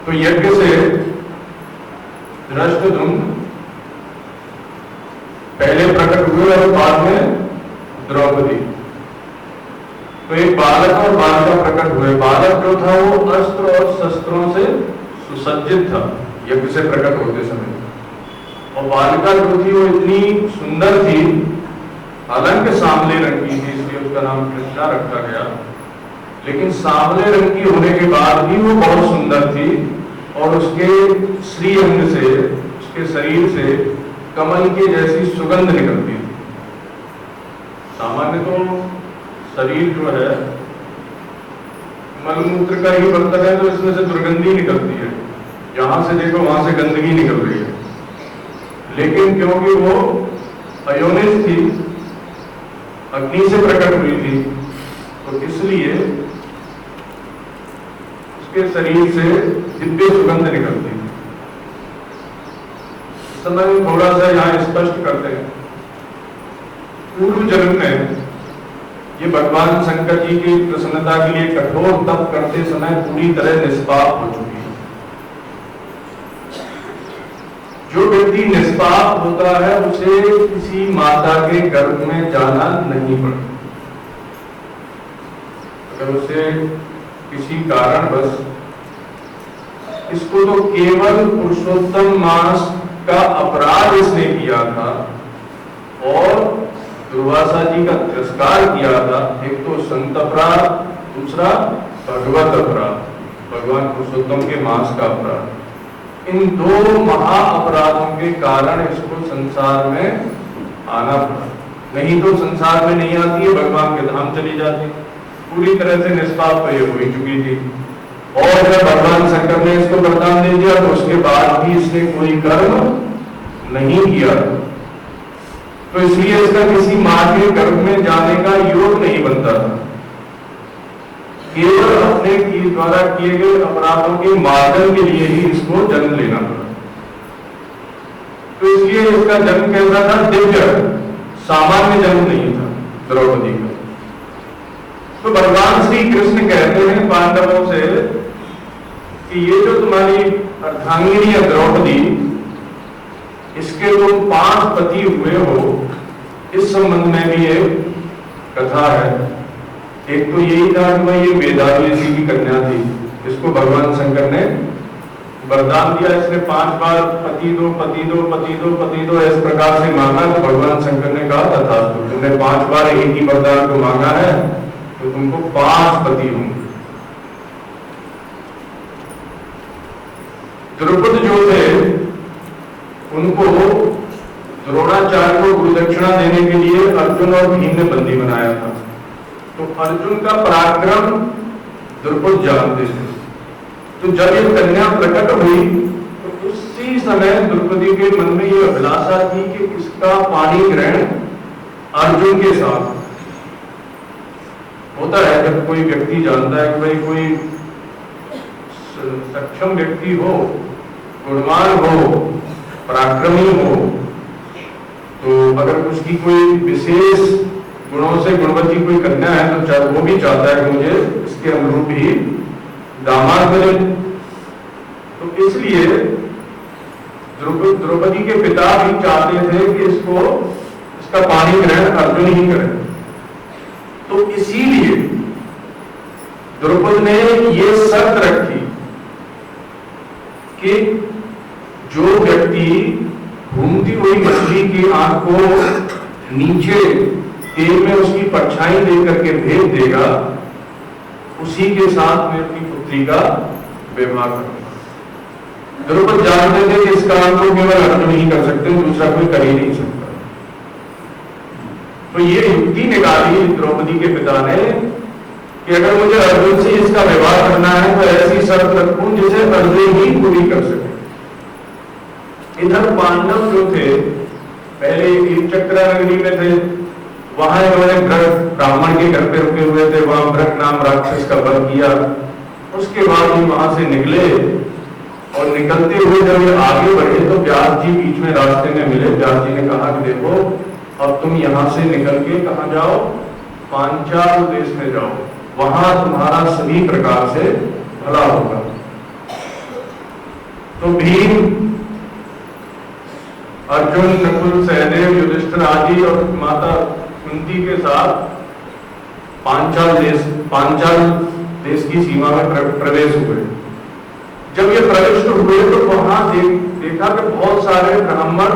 तो यज्ञ से धृष्टद्युम्न पहले प्रकट हुए और बाद में द्रौपदी। तो एक बालक और बालिका प्रकट हुए। बालक जो था वो अस्त्र और शस्त्रों से सुसज्जित था यज्ञ से प्रकट होते समय, और बालिका जो थी वो इतनी सुंदर थी, हालांकि सांवले रंग की थी, इसलिए उसका नाम कृष्णा रखा गया, लेकिन सांवले रंग की होने के बाद भी वो बहुत सुंदर थी, और उसके श्रीअंग से, उसके शरीर से कमल के जैसी सुगंध निकलती थी। सामान्य तो शरीर जो है मलमूत्र का ही बर्तन है, तो इसमें से दुर्गंधी निकलती है, जहां से देखो वहां से गंदगी निकल रही है। लेकिन क्योंकि वो अयोनिज थी, अग्नि से प्रकट हुई थी, तो इसलिए उसके शरीर से दिव्य सुगंध निकलती थी। इस समय थोड़ा सा यहाँ स्पष्ट करते हैं, पूर्व जन्म में ये भगवान शंकर जी की प्रसन्नता के लिए कठोर तप करते समय पूरी तरह निष्पाप हो चुकी है। जो व्यक्ति निष्पाप होता है उसे किसी माता के गर्भ में जाना नहीं पड़ता। अगर उसे किसी कारणवश, इसको तो केवल पुरुषोत्तम मास का अपराध इसने किया था और दुर्वासा जी का तिरस्कार किया था, एक तो संत अपराध, दूसरा भगवत अपराध, भगवान पुरुषोत्तम के मास का अपराध। इन दो महा अपराधों के कारण इसको संसार में आना पड़ा, नहीं तो संसार में नहीं आती है, भगवान के धाम चली जाती, पूरी तरह से निष्पाप ये हो चुकी थी। और जब भगवान शंकर ने इसको वरदान दे दिया तो उसके बाद भी इसने कोई कर्म नहीं किया, तो इसलिए इसका किसी मां के गर्भ में जाने का योग नहीं बनता था। केवल अपने द्वारा किए गए अपराधों के मार्जन के लिए ही इसको जन्म लेना पड़ा। तो इसलिए इसका जन्म कैसा था? दिव्य, सामान्य जन्म नहीं था द्रौपदी का। तो भगवान श्री कृष्ण कहते हैं पांडवों से कि ये जो तुम्हारी अर्धांगिनी है द्रौपदी, इसके तुम 5 पति हुए हो, इस संबंध में भी एक कथा है। एक तो यही था कि वह ये वेदांत ऋषि की कन्या थी, इसको भगवान शंकर ने वरदान दिया, इसने 5 बार पति दो पति दो पति दो पति दो इस प्रकार से मांगा, तो भगवान शंकर ने कहा था तुमने 5 बार एक ही वरदान को मांगा है तो तुमको 5 पति होंगे। द्रुपद जो थे उनको द्रोणाचार्य को गुरुदक्षिणा देने के लिए अर्जुन और भीम ने बंदी बनाया था। तो अर्जुन का पराक्रम द्रुपद जानते थे। तो जब ये कन्या प्रकट हुई तो उसी समय द्रौपदी के मन में ये अभिलाषा थी कि इसका पाणी ग्रहण अर्जुन के साथ होता है। जब कोई व्यक्ति जानता है कि भाई कोई सक्षम व्यक्ति हो, गुणवान हो, पराक्रमी हो, तो अगर उसकी कोई विशेष गुणों से गुणवती कोई कन्या है तो वो भी चाहता है कि मुझे इसके अनुरूप ही दामाद मिले। तो इसलिए द्रौपदी के पिता भी चाहते थे कि इसका पाणी ग्रहण अर्जुन ही करे। तो इसीलिए द्रौपदी ने ये शर्त रखी कि जो व्यक्ति घूमती हुई मछली की आंख को नीचे तेल में उसकी परछाई देकर के भेज देगा, उसी के साथ में अपनी पुत्री का विवाह करूंगा। द्रौपदी जानते थे कि इस काम को केवल अर्जुन ही कर सकते हैं, दूसरा कोई कर ही नहीं सकता। तो ये युक्ति निकाली द्रौपदी के पिता ने कि अगर मुझे अर्जुन से इसका विवाह करना है तो ऐसी शर्त रखूं जिसे अर्जुन ही पूरी कर सके। इधर पांडव जो थे पहले चक्रा नगरी में थे, वहां इन्होंने ब्राह्मण के घर पे रुके हुए थे, वहां भ्रक नाम राक्षस का वध किया। उसके बाद ही वहां से निकले और निकलते हुए जब ये आगे बढ़े तो व्यास जी बीच में रास्ते में मिले। व्यास जी ने कहा कि देखो अब तुम यहां से निकल के कहां जाओ, पांचाल देश में जाओ, वहां तुम्हारा सभी प्रकार से भला होगा। तो भीम, अर्जुन, नकुल, सहदेव, युधिष्ठिर आदि और माता कुंती के साथ पांचाल देश की सीमा में प्रवेश हुए। जब ये प्रविष्ट हुए तो वहां देखा कि बहुत सारे ब्राह्मण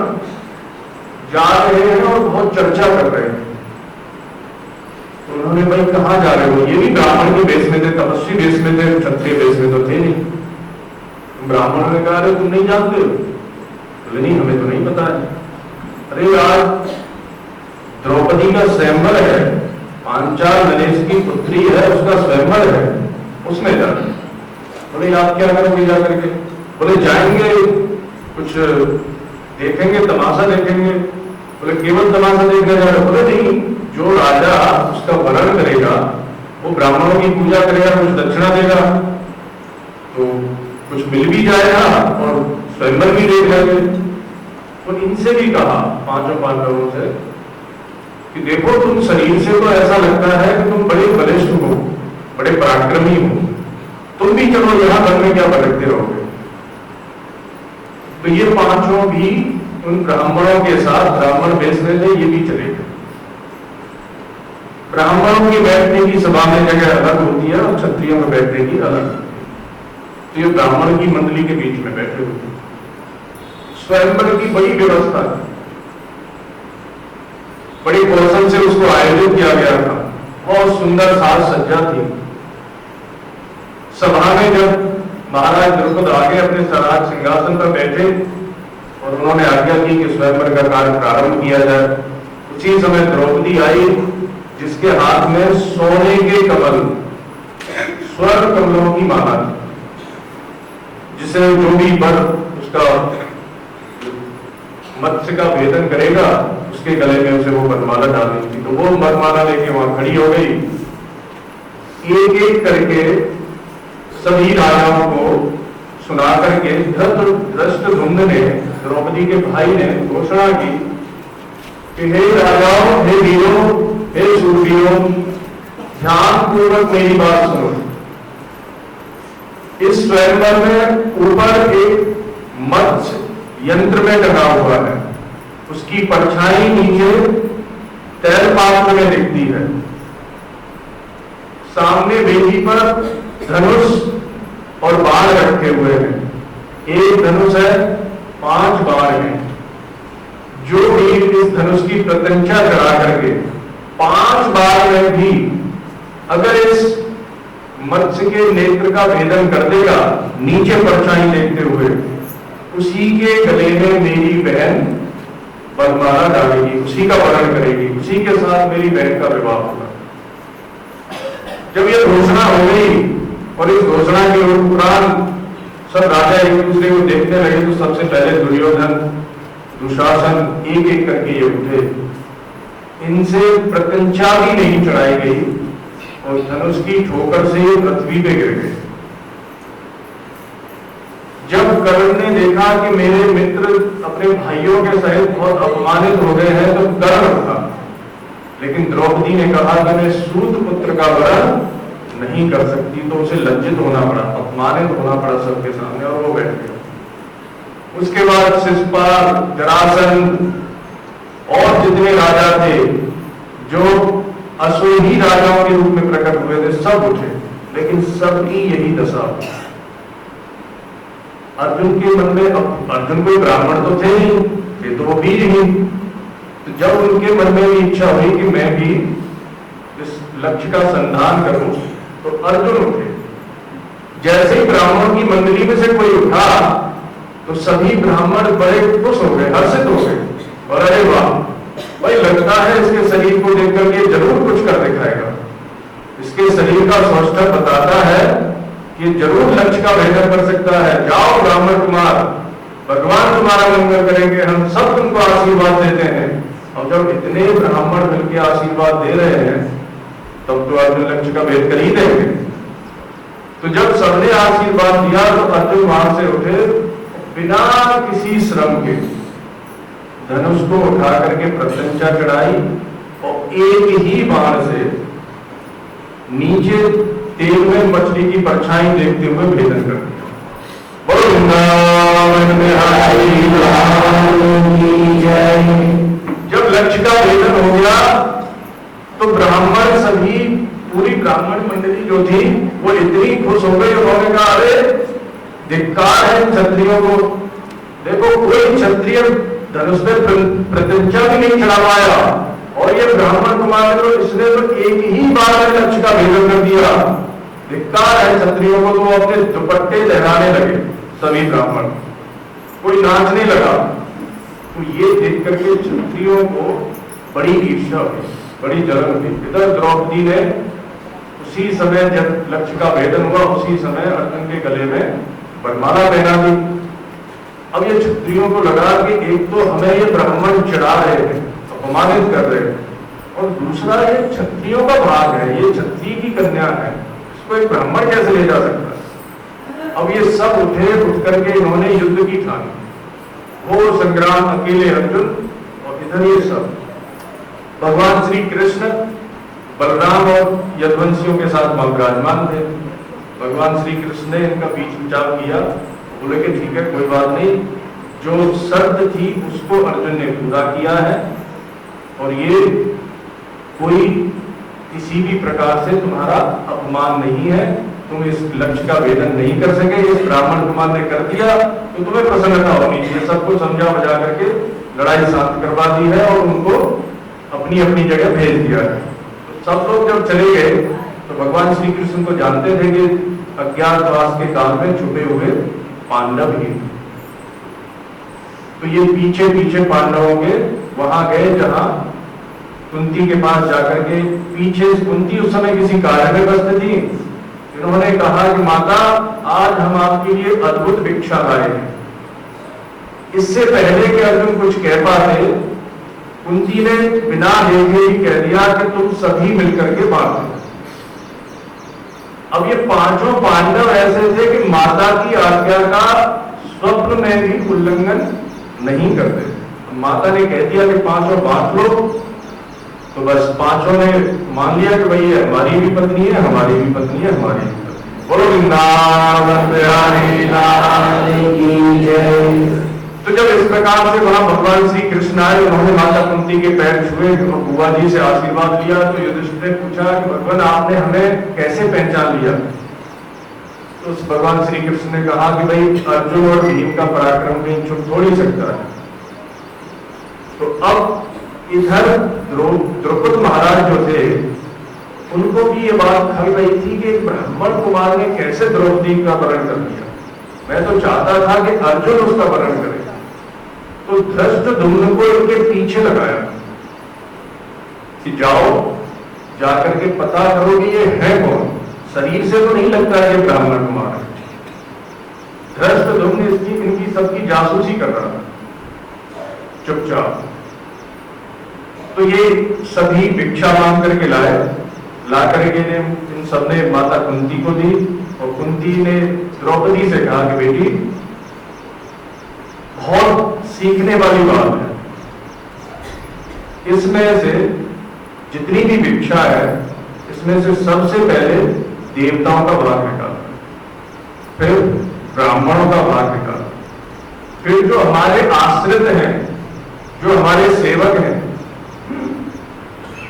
जा रहे हैं और बहुत चर्चा कर रहे हैं। तो उन्होंने, भाई कहाँ जा रहे हो? ये भी ब्राह्मण के बेस में थे, तपस्वी बेस में थे, क्षत्रिय बेस में तो थे नहीं। ब्राह्मणों ने कहा, अरे तुम नहीं जानते हो? बोले नहीं, हमें तो नहीं पता है। अरे यार, द्रौपदी का स्वयंवर है, पांचाल नरेश की पुत्री है, उसका स्वयंवर है, उसमें जाना। बोले आप क्या करोगे जाकर के? बोले जाएंगे, कुछ देखेंगे, तमाशा देखेंगे। बोले केवल तमाशा देखने जा रहे? बोले नहीं, जो राजा उसका वर्णन करेगा वो ब्राह्मणों की पूजा करेगा, कुछ दक्षिणा देगा, तो कुछ मिल भी जाएगा और स्वयंवर भी देख लेंगे। तो इनसे भी कहा, पांचों पांडवों से, कि देखो तुम शरीर से तो ऐसा लगता है कि तुम बड़े बलिष्ठ हो, बड़े पराक्रमी हो, तुम भी चलो, यहां घर में क्या भटकते रहोगे? तो ये पांचों भी उन ब्राह्मणों के साथ, ब्राह्मण बेच रहे थे, ये भी चले गए। ब्राह्मणों की बैठने की सभा में जगह अलग होती है और क्षत्रियों में बैठने की अलग। तो ये ब्राह्मण की मंडली के बीच में बैठे हुए। स्वयंवर की बड़ी व्यवस्था थी, बड़ी कौशल से उसको आयोजित किया गया था, बहुत सुंदर साज सज्जा थी। सभा में जब महाराज द्रौपद आगे अपने स्वराज सिंहासन पर बैठे और उन्होंने आज्ञा की कि स्वयंवर का कार्य प्रारंभ किया जाए, उसी समय द्रौपदी आई, जिसके हाथ में सोने के कमल, स्वर्ण कमलों की माला थी, जिसे जो भी वर उसका मत्स्य का भेदन करेगा उसके गले में उसे वो वरमाला डालनी थी। तो वो वरमाला लेके वहां खड़ी हो गई। एक एक करके सभी राजाओं को सुना करके धृष्टद्युम्न ने, द्रौपदी के भाई ने घोषणा की कि हे राजाओं, हे वीरों, हे शूरवीरों, ध्यान पूर्वक मेरी बात सुनो। इस स्वयंवर में ऊपर एक मत्स्य यंत्र में टंगा हुआ है, उसकी परछाई नीचे तैल पात्र में दिखती है। सामने वेदी पर धनुष और बाण रखे हुए हैं। एक धनुष है, 5 बाण हैं। जो भी इस धनुष की प्रत्यंचा चढ़ा करके 5 बार में भी अगर इस मत्स्य के नेत्र का भेदन कर देगा, नीचे परछाई देखते हुए, उसी के गले में मेरी बहन वरमाला डालेगी, उसी का वरण करेगी, उसी के साथ मेरी बहन का विवाह होगा। जब यह घोषणा हो गई और इस घोषणा के उपरांत सब राजा एक दूसरे को देखने लगे, तो सबसे पहले दुर्योधन, दुशासन एक एक करके ये उठे। इनसे प्रत्यंचा भी नहीं चढ़ाई गई और धनुष की ठोकर से ये पृथ्वी पे गिर गए। जब कर्ण ने देखा कि मेरे मित्र अपने भाइयों के सहित बहुत अपमानित हो गए हैं, तो कर्ण उठा, लेकिन द्रौपदी ने कहा कि मैं सूत पुत्र का वरण नहीं कर सकती, तो उसे लज्जित होना पड़ा, अपमानित होना पड़ा सबके सामने, और वो बैठ गया। उसके बाद शिशुपाल, जरासंध और जितने राजा थे जो अश्वही राजाओं के रूप में प्रकट हुए थे, सब उठे, लेकिन सबकी यही दशा हुई। अर्जुन के मन में, अर्जुन कोई ब्राह्मण तो थे नहीं, थे तो वीर ही। तो जब उनके मन में भी इच्छा हुई कि मैं भी इस लक्ष्य का संधान करूं, तो अर्जुन उठे। जैसे ही ब्राह्मणों की मंडली में से कोई उठा तो सभी ब्राह्मण बड़े खुश हो गए, हर्षित हो गए, और अरे वाह भाई, लगता है इसके शरीर को देख करके जरूर कुछ कर दिखाएगा, इसके शरीर का सौष्ठव बताता है कि जरूर लक्ष्य का भेदन कर सकता है। जाओ ब्राह्मण कुमार, भगवान तुम्हारा मंगल करेंगे, हम सब तुमको आशीर्वाद देते हैं। और जब इतने ब्राह्मण मिलकर आशीर्वाद दे रहे हैं, तब तो अर्जुन लक्ष्य का भेद कर ही देंगे। तो जब सबने आशीर्वाद दिया तो अर्जुन वहां से उठे, बिना किसी श्रम के धनुष को उठा करके प्रत्यंचा चढ़ाई और एक ही बाण से नीचे तेल में मछली की परछाई देखते हुए भेदन कर दिया। बोलो वृंदावन बिहारी लाल की जय। जब लक्ष्य का भेदन हो गया तो ब्राह्मण सभी, पूरी ब्राह्मण मंडली जो थी वो इतनी खुश हो गई, उन्होंने कहा अरे धिक्कार है क्षत्रियों को, देखो कोई क्षत्रिय धनुष पे प्रतिज्ञा भी नहीं चढ़ा पाया और ये ब्राह्मण कुमार तो इसने तो एक ही बार में लक्ष्य का भेदन कर दिया, धिक्कार है क्षत्रियों को। तो अपने दुपट्टे लहराने लगे सभी ब्राह्मण, कोई नाचने लगा। तो ये देख करके क्षत्रियों को बड़ी ईर्ष्या हुई, बड़ी जलन हुई। इधर द्रौपदी ने उसी समय जब लक्ष्य का भेदन हुआ उसी समय अर्जुन के गले में वरमाला पहना दी। अब ये क्षत्रियों को लगा कि एक तो हमें ये ब्राह्मण चिढ़ा रहे हैं, अपमानित कर रहे हैं, और दूसरा ये क्षत्रियों का भाग है, ये क्षत्रिय की कन्या है, इसको एक ब्राह्मण कैसे ले जा सकता है। अब ये सब उठ करके इन्होंने युद्ध की ठानी, वो संग्राम अकेले अर्जुन और इधर ये सब भगवान श्री कृष्ण बलराम और यदुवंशियों के साथ विराजमान थे। भगवान श्री कृष्ण ने इनका बीच बचाव किया, बोले कि ठीक है कोई बात नहीं, जो शर्त थी उसको अर्जुन ने पूरा किया है और ये कोई किसी भी प्रकार से तुम्हारा अपमान नहीं है, तुम इस लक्ष्य का भेदन नहीं कर सके, इस ब्राह्मण कुमार ने कर दिया तो तुम्हें प्रसन्नता होनी चाहिए। सबको समझा बुझा करके लड़ाई शांत करवा दी है और उनको अपनी अपनी जगह भेज दिया है। तो सब लोग जब चले गए तो भगवान श्री कृष्ण को जानते थे कि अज्ञातवास के काल में छुपे हुए पांडव ही, तो ये पीछे पीछे पांडवों के वहां गए जहां कुंती के पास जाकर के, पीछे कुंती उस समय किसी कार्य में व्यस्त थी। इन्होंने कहा कि माता आज हम आपके लिए अद्भुत भिक्षा लाए हैं। इससे पहले कि अर्जुन कुछ कह पाते कुंती ने बिना देखे ही कह दिया कि तुम सभी मिलकर के बांटो। अब ये पांचों पांडव ऐसे थे कि माता की आज्ञा का स्वप्न में भी उल्लंघन नहीं करते। माता ने कह दिया कि पांचों बांट लो, तो बस पांचों ने मान लिया कि भाई हमारी भी पत्नी है, हमारी भी पत्नी है, हमारी भी पत्नी। बोलो वृंदावन बिहारी लाल की जय। तो जब इस प्रकार से वहां भगवान श्री कृष्ण आए, उन्होंने माता कुंती के पैर छुए, बुआ जी से आशीर्वाद लिया, तो युधिष्ठिर ने पूछा कि भगवान आपने हमें कैसे पहचान लिया। तो उस भगवान श्री कृष्ण ने कहा कि भाई अर्जुन और भीम का पराक्रम कहीं छुप थोड़ी सकता है। तो अब इधर द्रौपद महाराज जो थे उनको भी ये बात खल रही थी कि ब्राह्मण कुमार ने कैसे द्रौपदी का वरण कर लिया। मैं तो चाहता था कि अर्जुन उसका वरण करे। तो धृष्टद्युम्न को इनके पीछे लगाया कि जाओ जाकर के पता करो कि ये है कौन, शरीर से तो नहीं लगता है ये ब्राह्मण कुमार है। धृष्टद्युम्न इसकी इनकी सबकी जासूसी कर रहा था चुपचाप। तो ये सभी भिक्षा मांग करके लाए, ला करके इन सबने माता कुंती को दी और कुंती ने द्रौपदी से कहा कि बेटी बहुत सीखने वाली बात है, इसमें से जितनी भी भिक्षा है इसमें से सबसे पहले देवताओं का भाग निकालो, फिर ब्राह्मणों का भाग निकालो, फिर जो हमारे आश्रित हैं, जो हमारे सेवक हैं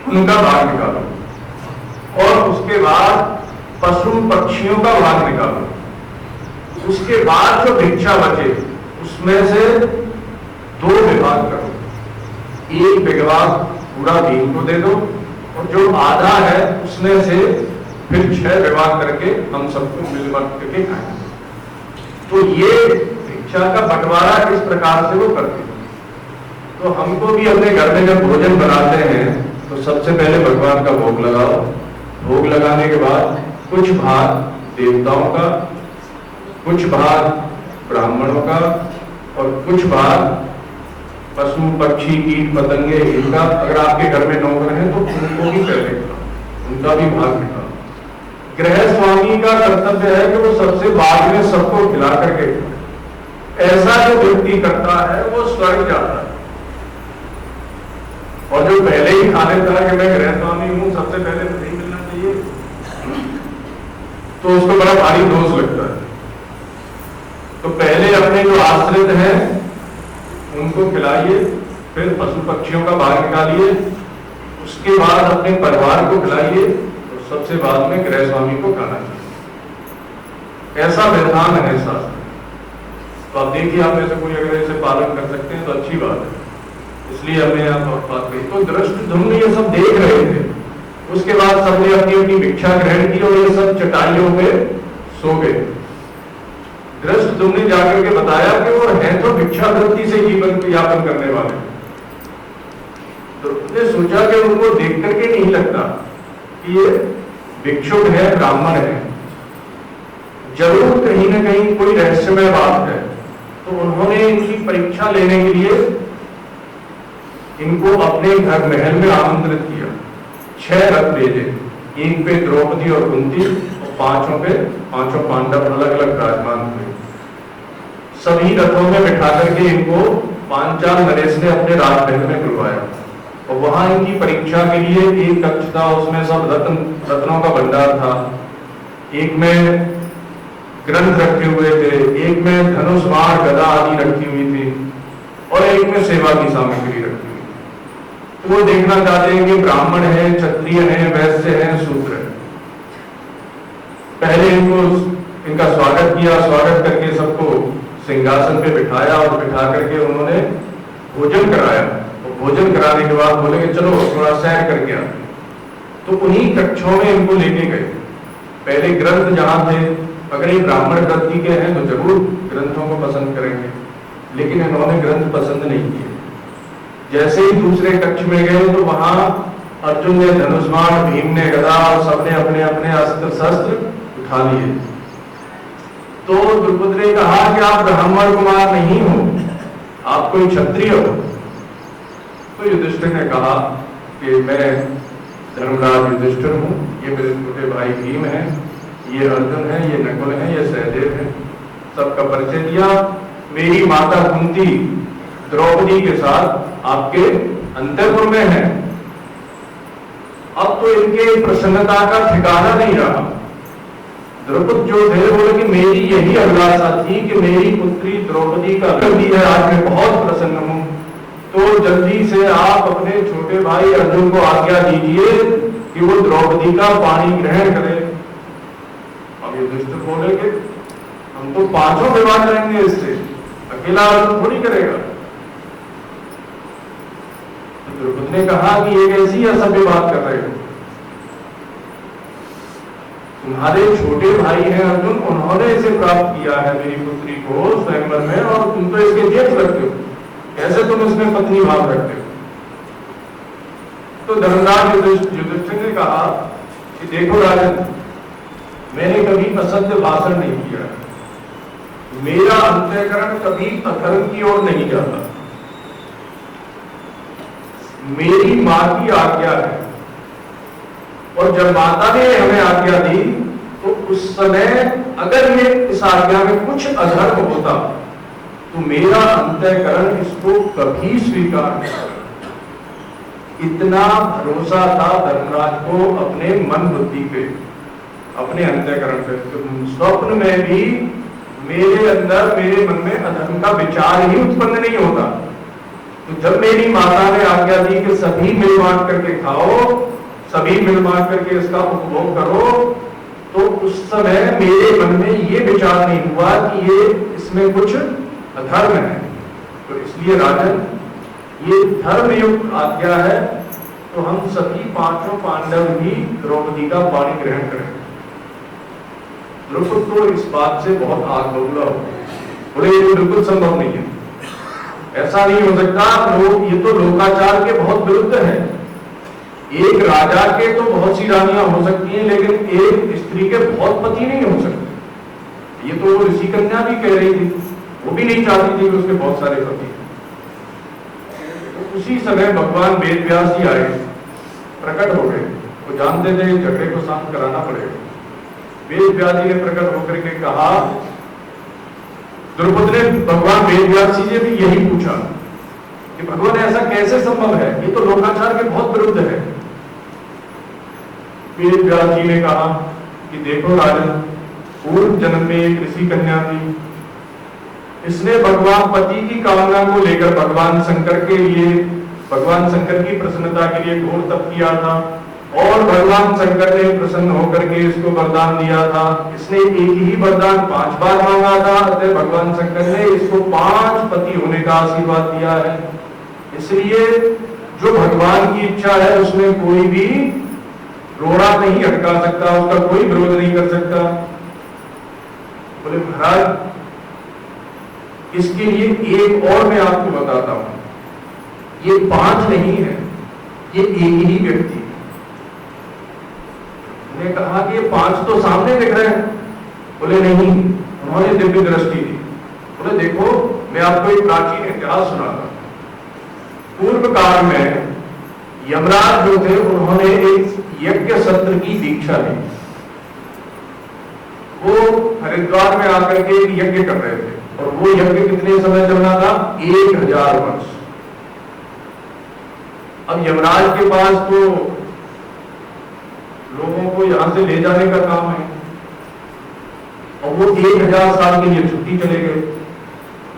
उनका भाग निकालो, और उसके बाद पशु पक्षियों का भाग निकालो। उसके बाद जो भिक्षा बचे उसमें से 2 विभाग करो, एक विभाग पूरा भीम को दे दो और जो आधा है उसमें से फिर 6 विभाग करके हम सबको मिल बांट करके खाएं। तो ये भिक्षा का बंटवारा इस प्रकार से वो करते। तो हमको भी अपने घर में जब भोजन बनाते हैं तो सबसे पहले भगवान का भोग लगाओ, भोग लगाने के बाद कुछ भाग देवताओं का, कुछ भाग ब्राह्मणों का और कुछ भाग पशु पक्षी कीट पतंगे इनका। अगर आपके घर में नौकर हैं तो उनको भी पहले उनका भी भाग निकालो। गृह स्वामी का कर्तव्य है कि वो सबसे बाद में सबको खिला करके, ऐसा जो व्यक्ति करता है वो स्वर्ग जाता है। और जो पहले ही खा लेता है कि मैं गृह स्वामी हूं, सबसे पहले मुझे ही मिलना चाहिए, तो उसको बड़ा भारी दोष लगता है। तो तो पहले अपने जो आश्रित हैं उनको खिलाइए, फिर पशु पक्षियों का भाग निकालिए, उसके बाद अपने परिवार को खिलाइए और सबसे बाद में गृह स्वामी को खाना चाहिए। ऐसा विधान है शास्त्र। तो आप देखिए, आप में से कोई अगर इसे पालन कर सकते हैं तो अच्छी बात है, इसलिए हमने यहाँ पर बात कही। तो दृष्टद्युम्न ये सब देख रहे थे, उसके बाद सबने अपनी अपनी भिक्षा ग्रहण की और ये सब चटाइयों पे सो गए। दृष्टद्युम्न ने जाकर के बताया कि वो हैं तो भिक्षावृत्ति से जीवन यापन करने वाले। तो उसने सोचा कि उनको देख करके नहीं लगता कि ये भिक्षुक है, ब्राह्मण है, जरूर कहीं ना कहीं कोई रहस्यमय बात है। तो उन्होंने इनकी परीक्षा लेने के लिए इनको अपने घर महल में आमंत्रित किया। 6 रथ भेजे, एक पे द्रौपदी और कुंती और पांचों पांडव अलग अलग विराजमान हुए। सभी रथों में बिठा करके इनको पांचाल नरेश ने अपने राजमहल में बुलवाया और वहां इनकी परीक्षा के लिए एक कक्ष था, उसमें सब रत्नों का भंडार था। एक में ग्रंथ रखे हुए थे, एक में धनुष बाण गदा आदि रखी हुई थी और एक में सेवा की सामग्री रखी हुई। तो वो देखना चाहते हैं कि ब्राह्मण है, क्षत्रिय है, वैश्य है, शूद्र है। पहले इनका स्वागत किया, स्वागत करके सबको सिंहासन पे बिठाया और बिठा करके उन्होंने भोजन कराया। और भोजन कराने के बाद बोले कि चलो थोड़ा सैर करके आते। तो उन्हीं कक्षों में इनको लेके गए। पहले ग्रंथ जहां थे, अगर ये ब्राह्मण वृत्ति के हैं तो जरूर ग्रंथों को पसंद करेंगे, लेकिन इन्होंने ग्रंथ पसंद नहीं किए। जैसे ही दूसरे कक्ष में गए तो वहां अर्जुन ने धनुष बाण, भीम ने गदा और सबने अपने अपने अस्त्र शस्त्र उठा लिए। तो द्रुपद ने कहा कि आप ब्राह्मण कुमार नहीं हो, आप कोई क्षत्रिय हो। तो युधिष्ठिर ने कहा कि मैं धर्मराज युधिष्ठिर हूं, ये मेरे छोटे भाई भीम है, ये अर्जुन है, ये नकुल है, ये सहदेव है। सबका परिचय दिया। मेरी माता कुंती द्रौपदी के साथ आपके अंतःपुर में है। अब तो इनके प्रसन्नता का ठिकाना नहीं रहा। द्रौपद जो थे बोले कि मेरी यही अभिलाषा थी कि मेरी पुत्री द्रौपदी का भी है, आज मैं बहुत प्रसन्न हूं। तो जल्दी से आप अपने छोटे भाई अर्जुन को आज्ञा दीजिए कि वो द्रौपदी का पानी ग्रहण करे। अब युधिष्ठिर बोले कि हम तो 5 विवाह करेंगे इससे, अकेला अर्जुन थोड़ी करेगा। तो द्रुपद ने कहा कि ये कैसी असभ्य बात कर रहे हो, तुम्हारे छोटे भाई हैं अर्जुन, उन्होंने इसे प्राप्त किया है मेरी पुत्री को स्वयंवर में, और तुम तो इसके जेठ रखते हो, कैसे तुम इसमें पत्नी भाव रखते हो। तो धर्मराज युधिष्ठिर ने कहा कि देखो राजन, मैंने कभी असत्य भाषण नहीं किया, मेरा अंतःकरण कभी अधर्म की ओर नहीं जाता। मेरी मां की आज्ञा है, और जब माता ने हमें आज्ञा दी तो उस समय अगर ये इस आज्ञा में कुछ अधर्म होता तो मेरा अंतःकरण इसको कभी स्वीकार नहीं करता। इतना भरोसा था धर्मराज को अपने मन बुद्धि पे, अपने अंतःकरण पे। तो स्वप्न में भी मेरे अंदर, मेरे मन में अधर्म का विचार ही उत्पन्न नहीं होता। तो जब मेरी माता ने आज्ञा दी कि सभी मिल बांट करके खाओ, सभी मिल बांट करके इसका उपभोग करो, तो उस समय मेरे मन में ये विचार नहीं हुआ कि ये इसमें कुछ अधर्म है। तो इसलिए राजन, ये धर्मयुक्त आज्ञा है, तो हम सभी 5 पांडव ही द्रौपदी का पानी ग्रहण करें। द्रुपद तो इस बात से बहुत आग बबूला हो गए, बोले ये बिल्कुल संभव नहीं है, ऐसा नहीं हो सकता। लोग, ये तो लोकाचार के बहुत विरुद्ध है। एक राजा के तो बहुत सी रानियां हो सकती हैं, लेकिन एक स्त्री के बहुत पति नहीं हो सकते। ये तो ऋषि कन्या भी कह रही थी, वो भी नहीं चाहती थी कि उसके बहुत सारे पति। तो उसी समय भगवान वेद व्यास जी आए, प्रकट हो गए। वो जानते थे झगड़े को शांत कराना पड़ेगा। वेद व्यास जी ने प्रकट होकर के कहा, द्रुपद ने भगवान वेद व्यास जी से भी यही पूछा कि भगवान ऐसा कैसे संभव है, ये तो लोकाचार के बहुत विरुद्ध है। वेद व्यास जी ने कहा कि देखो राजन, पूर्व जन्म में एक ऋषि कन्या थी, इसने भगवान पति की कामना को लेकर भगवान शंकर के लिए, भगवान शंकर की प्रसन्नता के लिए घोर तप किया था और भगवान शंकर ने प्रसन्न होकर के इसको वरदान दिया था। इसने एक ही वरदान 5 बार मांगा था, अतः भगवान शंकर ने इसको 5 पति होने का आशीर्वाद दिया है। इसलिए जो भगवान की इच्छा है उसमें कोई भी रोड़ा नहीं अटका सकता, उसका कोई विरोध नहीं कर सकता। बोले महाराज इसके लिए एक और मैं आपको बताता हूं, ये 5 नहीं है, ये एक ही व्यक्ति। ने कहा कि ये 5 तो सामने दिख रहे हैं। बोले नहीं, उन्होंने दिव्य दृष्टि दी। बोले देखो मैं आपको एक प्राचीन इतिहास सुनाता। पूर्व काल में यमराज जो थे उन्होंने एक यज्ञ सत्र की दीक्षा ली। वो हरिद्वार में आकर के एक यज्ञ कर रहे थे और वो यज्ञ कितने समय चलना था? 1000 वर्ष। अब यमराज के पास तो लोगों को यहां से ले जाने का काम है और वो 1000 साल के लिए छुट्टी चले गए,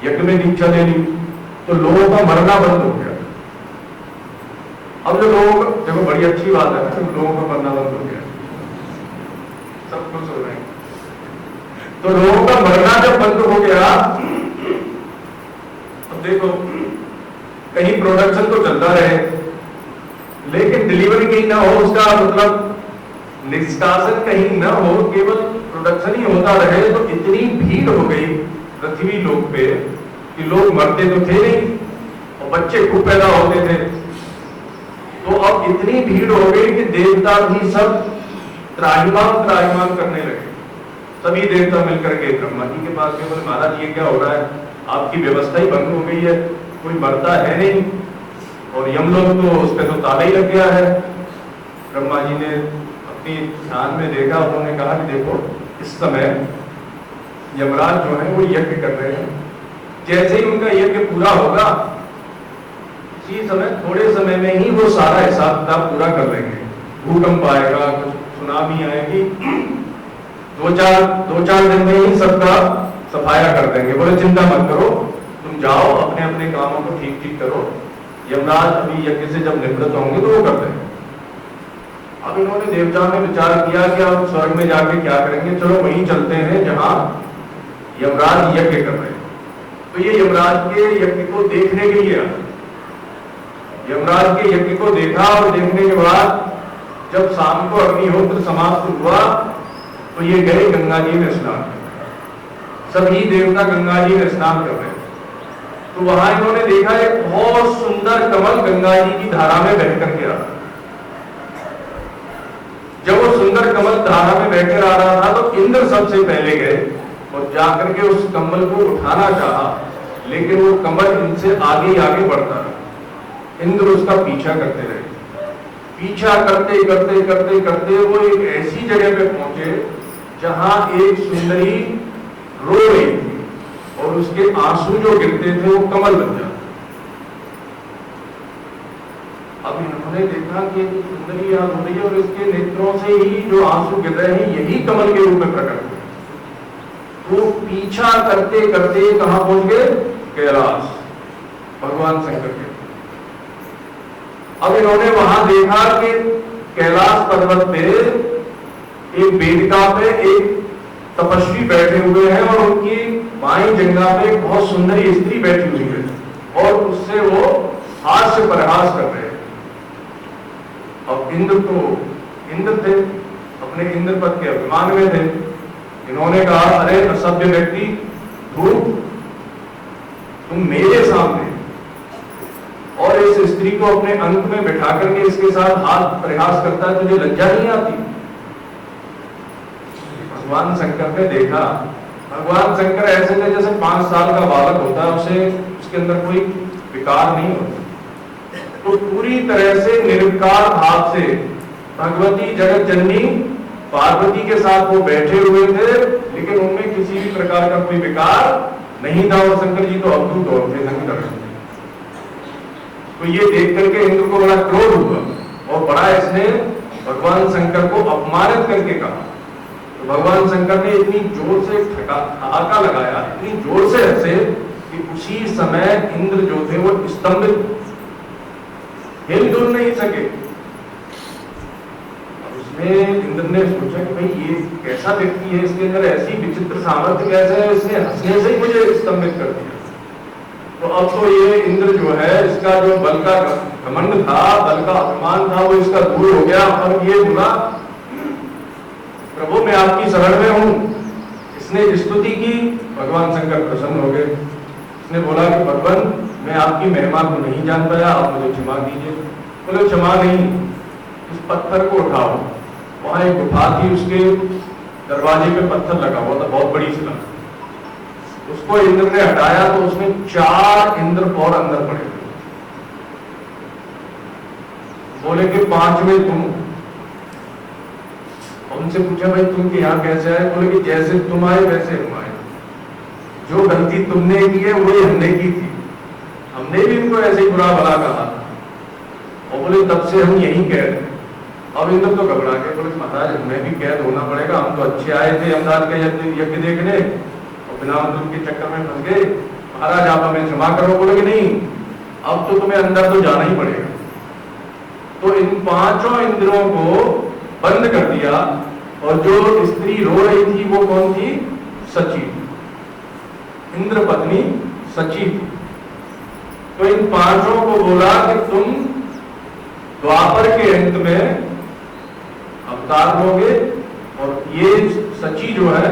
यज्ञ में दीक्षा ले ली, तो लोगों का मरना बंद हो गया। अब जो लोग, देखो बड़ी अच्छी बात है, तो लोगों का मरना बंद हो गया, सब खुश हो रहे हैं। तो लोगों का मरना जब बंद हो गया, अब देखो कहीं प्रोडक्शन तो चलता रहे लेकिन डिलीवरी कहीं ना हो, उसका मतलब निष्कासन कहीं ना हो, केवल प्रोडक्शन ही होता रहे, तो इतनी भीड़ हो गई पृथ्वी लोक पे कि लोग मरते तो थे नहीं और बच्चे खूब पैदा होते थे। तो अब इतनी भीड़ हो गई कि देवता भी सब त्राहिमाम करने लगे। सभी देवता मिलकर के ब्रह्मा जी के पास गए। बोले महाराज ये क्या हो रहा है, आपकी व्यवस्था ही भंग हो गई है, कोई मरता है नहीं और यमलोक तो उस पर तो ताला ही लग गया है। ब्रह्मा जी ने अपनी ध्यान में देखा, उन्होंने कहा कि देखो इस समय यमराज जो है वो यज्ञ कर रहे हैं, जैसे ही उनका यज्ञ पूरा होगा इसी समय, थोड़े समय में ही वो सारा हिसाब किताब पूरा कर लेंगे। भूकंप आएगा, कुछ सुनामी आएगी, 2-4 दिन में ही सबका सफाया कर देंगे। बोले चिंता मत करो, तुम जाओ अपने अपने कामों को ठीक ठीक करो, यमराज अभी यज्ञ से जब निवृत्त होंगे तो वो कर देंगे। अब इन्होंने देवताओं ने विचार किया कि अब स्वर्ग में जाके क्या करेंगे, चलो वहीं चलते हैं जहां यमराज यज्ञ कर रहे हैं। तो ये यमराज के यज्ञ को देखने के लिए आए। यमराज के यज्ञ को देखा और देखने के बाद जब शाम को अग्निहोत्र समाप्त हुआ तो ये गए गंगा जी में स्नान करने। सभी देवता गंगा जी में स्नान कर रहे हैं। तो वहां इन्होंने देखा एक बहुत सुंदर कमल गंगा जी की धारा में बह करके आ रहा। जब वो सुंदर कमल धारा में बहकर आ रहा था तो इंद्र सबसे पहले गए और जाकर के उस कमल को उठाना चाहा, लेकिन वो कमल इनसे आगे आगे बढ़ता रहा। इंद्र उसका पीछा करते रहे। पीछा करते करते करते करते वो एक ऐसी जगह पे पहुंचे जहां एक सुंदरी रो रही थी और उसके आंसू जो गिरते थे वो कमल बन जाते। अब इन्होंने देखा कि सुंदरी यहाँ रो रही है और इसके नेत्रों से ही जो आंसू गिर रहे हैं यही कमल के रूप में प्रकट हुए। तो पीछा करते करते कहां पहुंच गए? कैलाश, भगवान शंकर के। अब इन्होंने वहां देखा कि कैलाश पर्वत पे एक वेदिका पे एक तपस्वी बैठे हुए हैं और उनकी बाईं जंघा पे एक बहुत सुंदर स्त्री बैठी हुई है और उससे वो हास्य प्रहास कर रहे हैं। अब इंद्र थे, अपने इंद्र पद के अभिमान में थे। इन्होंने कहा अरे असभ्य व्यक्ति, धूप, तुम मेरे सामने और इस स्त्री को अपने अंक में बिठा करके इसके साथ हाथ प्रयास करता है, तुझे लज्जा नहीं आती? भगवान शंकर ने देखा, भगवान शंकर ऐसे थे जैसे 5 साल का बालक होता है, उसे उसके अंदर कोई विकार नहीं होता। तो पूरी तरह से निर्विकार भाव से भगवती जगत जननी पार्वती के साथ वो बैठे हुए थे, लेकिन उनमें किसी भी प्रकार का कोई विकार नहीं था और शंकर जी तो अद्भुत और थे शंकर। तो ये देख करके इंद्र को बड़ा क्रोध हुआ और बड़ा इसने भगवान शंकर को अपमानित करके कहा तो भगवान शंकर ने इतनी जोर से ठहाका लगाया, इतनी जोर से हंसे कि उसी समय इंद्र जो थे वो स्तंभित, हिल-डुल नहीं सके। अब उसमें इंद्र ने सोचा कि भाई ये कैसा व्यक्ति है, इसके अंदर ऐसी विचित्र सामर्थ्य कैसे है, इसने हंसने से ही मुझे स्तंभित कर दिया। तो अब तो ये इंद्र जो है, इसका जो बल का घमंड था, बल का अभिमान था, वो इसका दूर हो गया और ये बोला प्रभु मैं आपकी शरण में हूं। इसने स्तुति की, भगवान शंकर प्रसन्न हो गए। इसने बोला कि भगवान मैं आपकी महिमा को नहीं जान पाया, आप मुझे क्षमा कीजिए। बोले क्षमा नहीं, इस पत्थर को उठाओ। वहां एक गुफा थी, उसके दरवाजे पे पत्थर लगा हुआ था, बहुत बड़ी शिला। उसको इंद्र ने हटाया तो उसमें 4 इंद्र और अंदर पड़े थे। बोले कि 5वें तुम। उनसे पूछा भाई तुम के यहाँ कैसे आए? बोले कि जैसे तुम आए वैसे हम आए, जो गलती तुमने की है वही हमने की थी, हमने भी इनको ऐसे ही बुरा भला कहा। और बोले तब से हम यही कैद हैं। अब इंद्र तो घबरा गए, बोले महाराज हमें भी कैद होना पड़ेगा, हम तो अच्छे आए थे यमराज के यज्ञ देखने और बिना मतलब के चक्कर में फंस गए, महाराज आप हमें क्षमा करो। बोले कि नहीं, अब तो तुम्हें अंदर तो जाना ही पड़ेगा। तो इन 5 इंद्रों को बंद कर दिया और जो स्त्री रो रही थी वो कौन थी? सची, इंद्र पत्नी सची थी। तो इन 5 को बोला कि तुम द्वापर के अंत में अवतार लोगे और ये सची जो है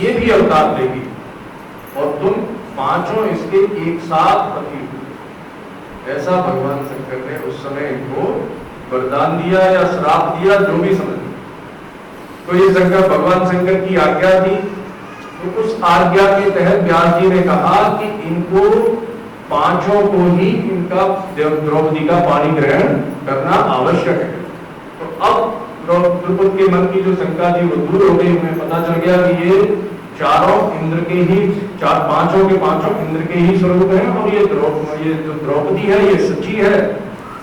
ये भी अवतार लेगी और तुम 5 इसके एक साथ पति हो। ऐसा भगवान शंकर ने उस समय इनको वरदान दिया या श्राप दिया, जो भी समझ। तो ये शंकर भगवान शंकर की आज्ञा थी। तो उस आज्ञा के तहत व्यास जी ने कहा कि इनको 5 को ही इनका द्रौपदी का पानी ग्रहण करना आवश्यक है। तो अब द्रुपद के मन की जो शंका थी वो दूर हो गई। उन्हें पता चल गया कि ये 4 इंद्र के ही 5 के 5 इंद्र के ही स्वरूप हैं और ये जो द्रौपदी है ये सची है।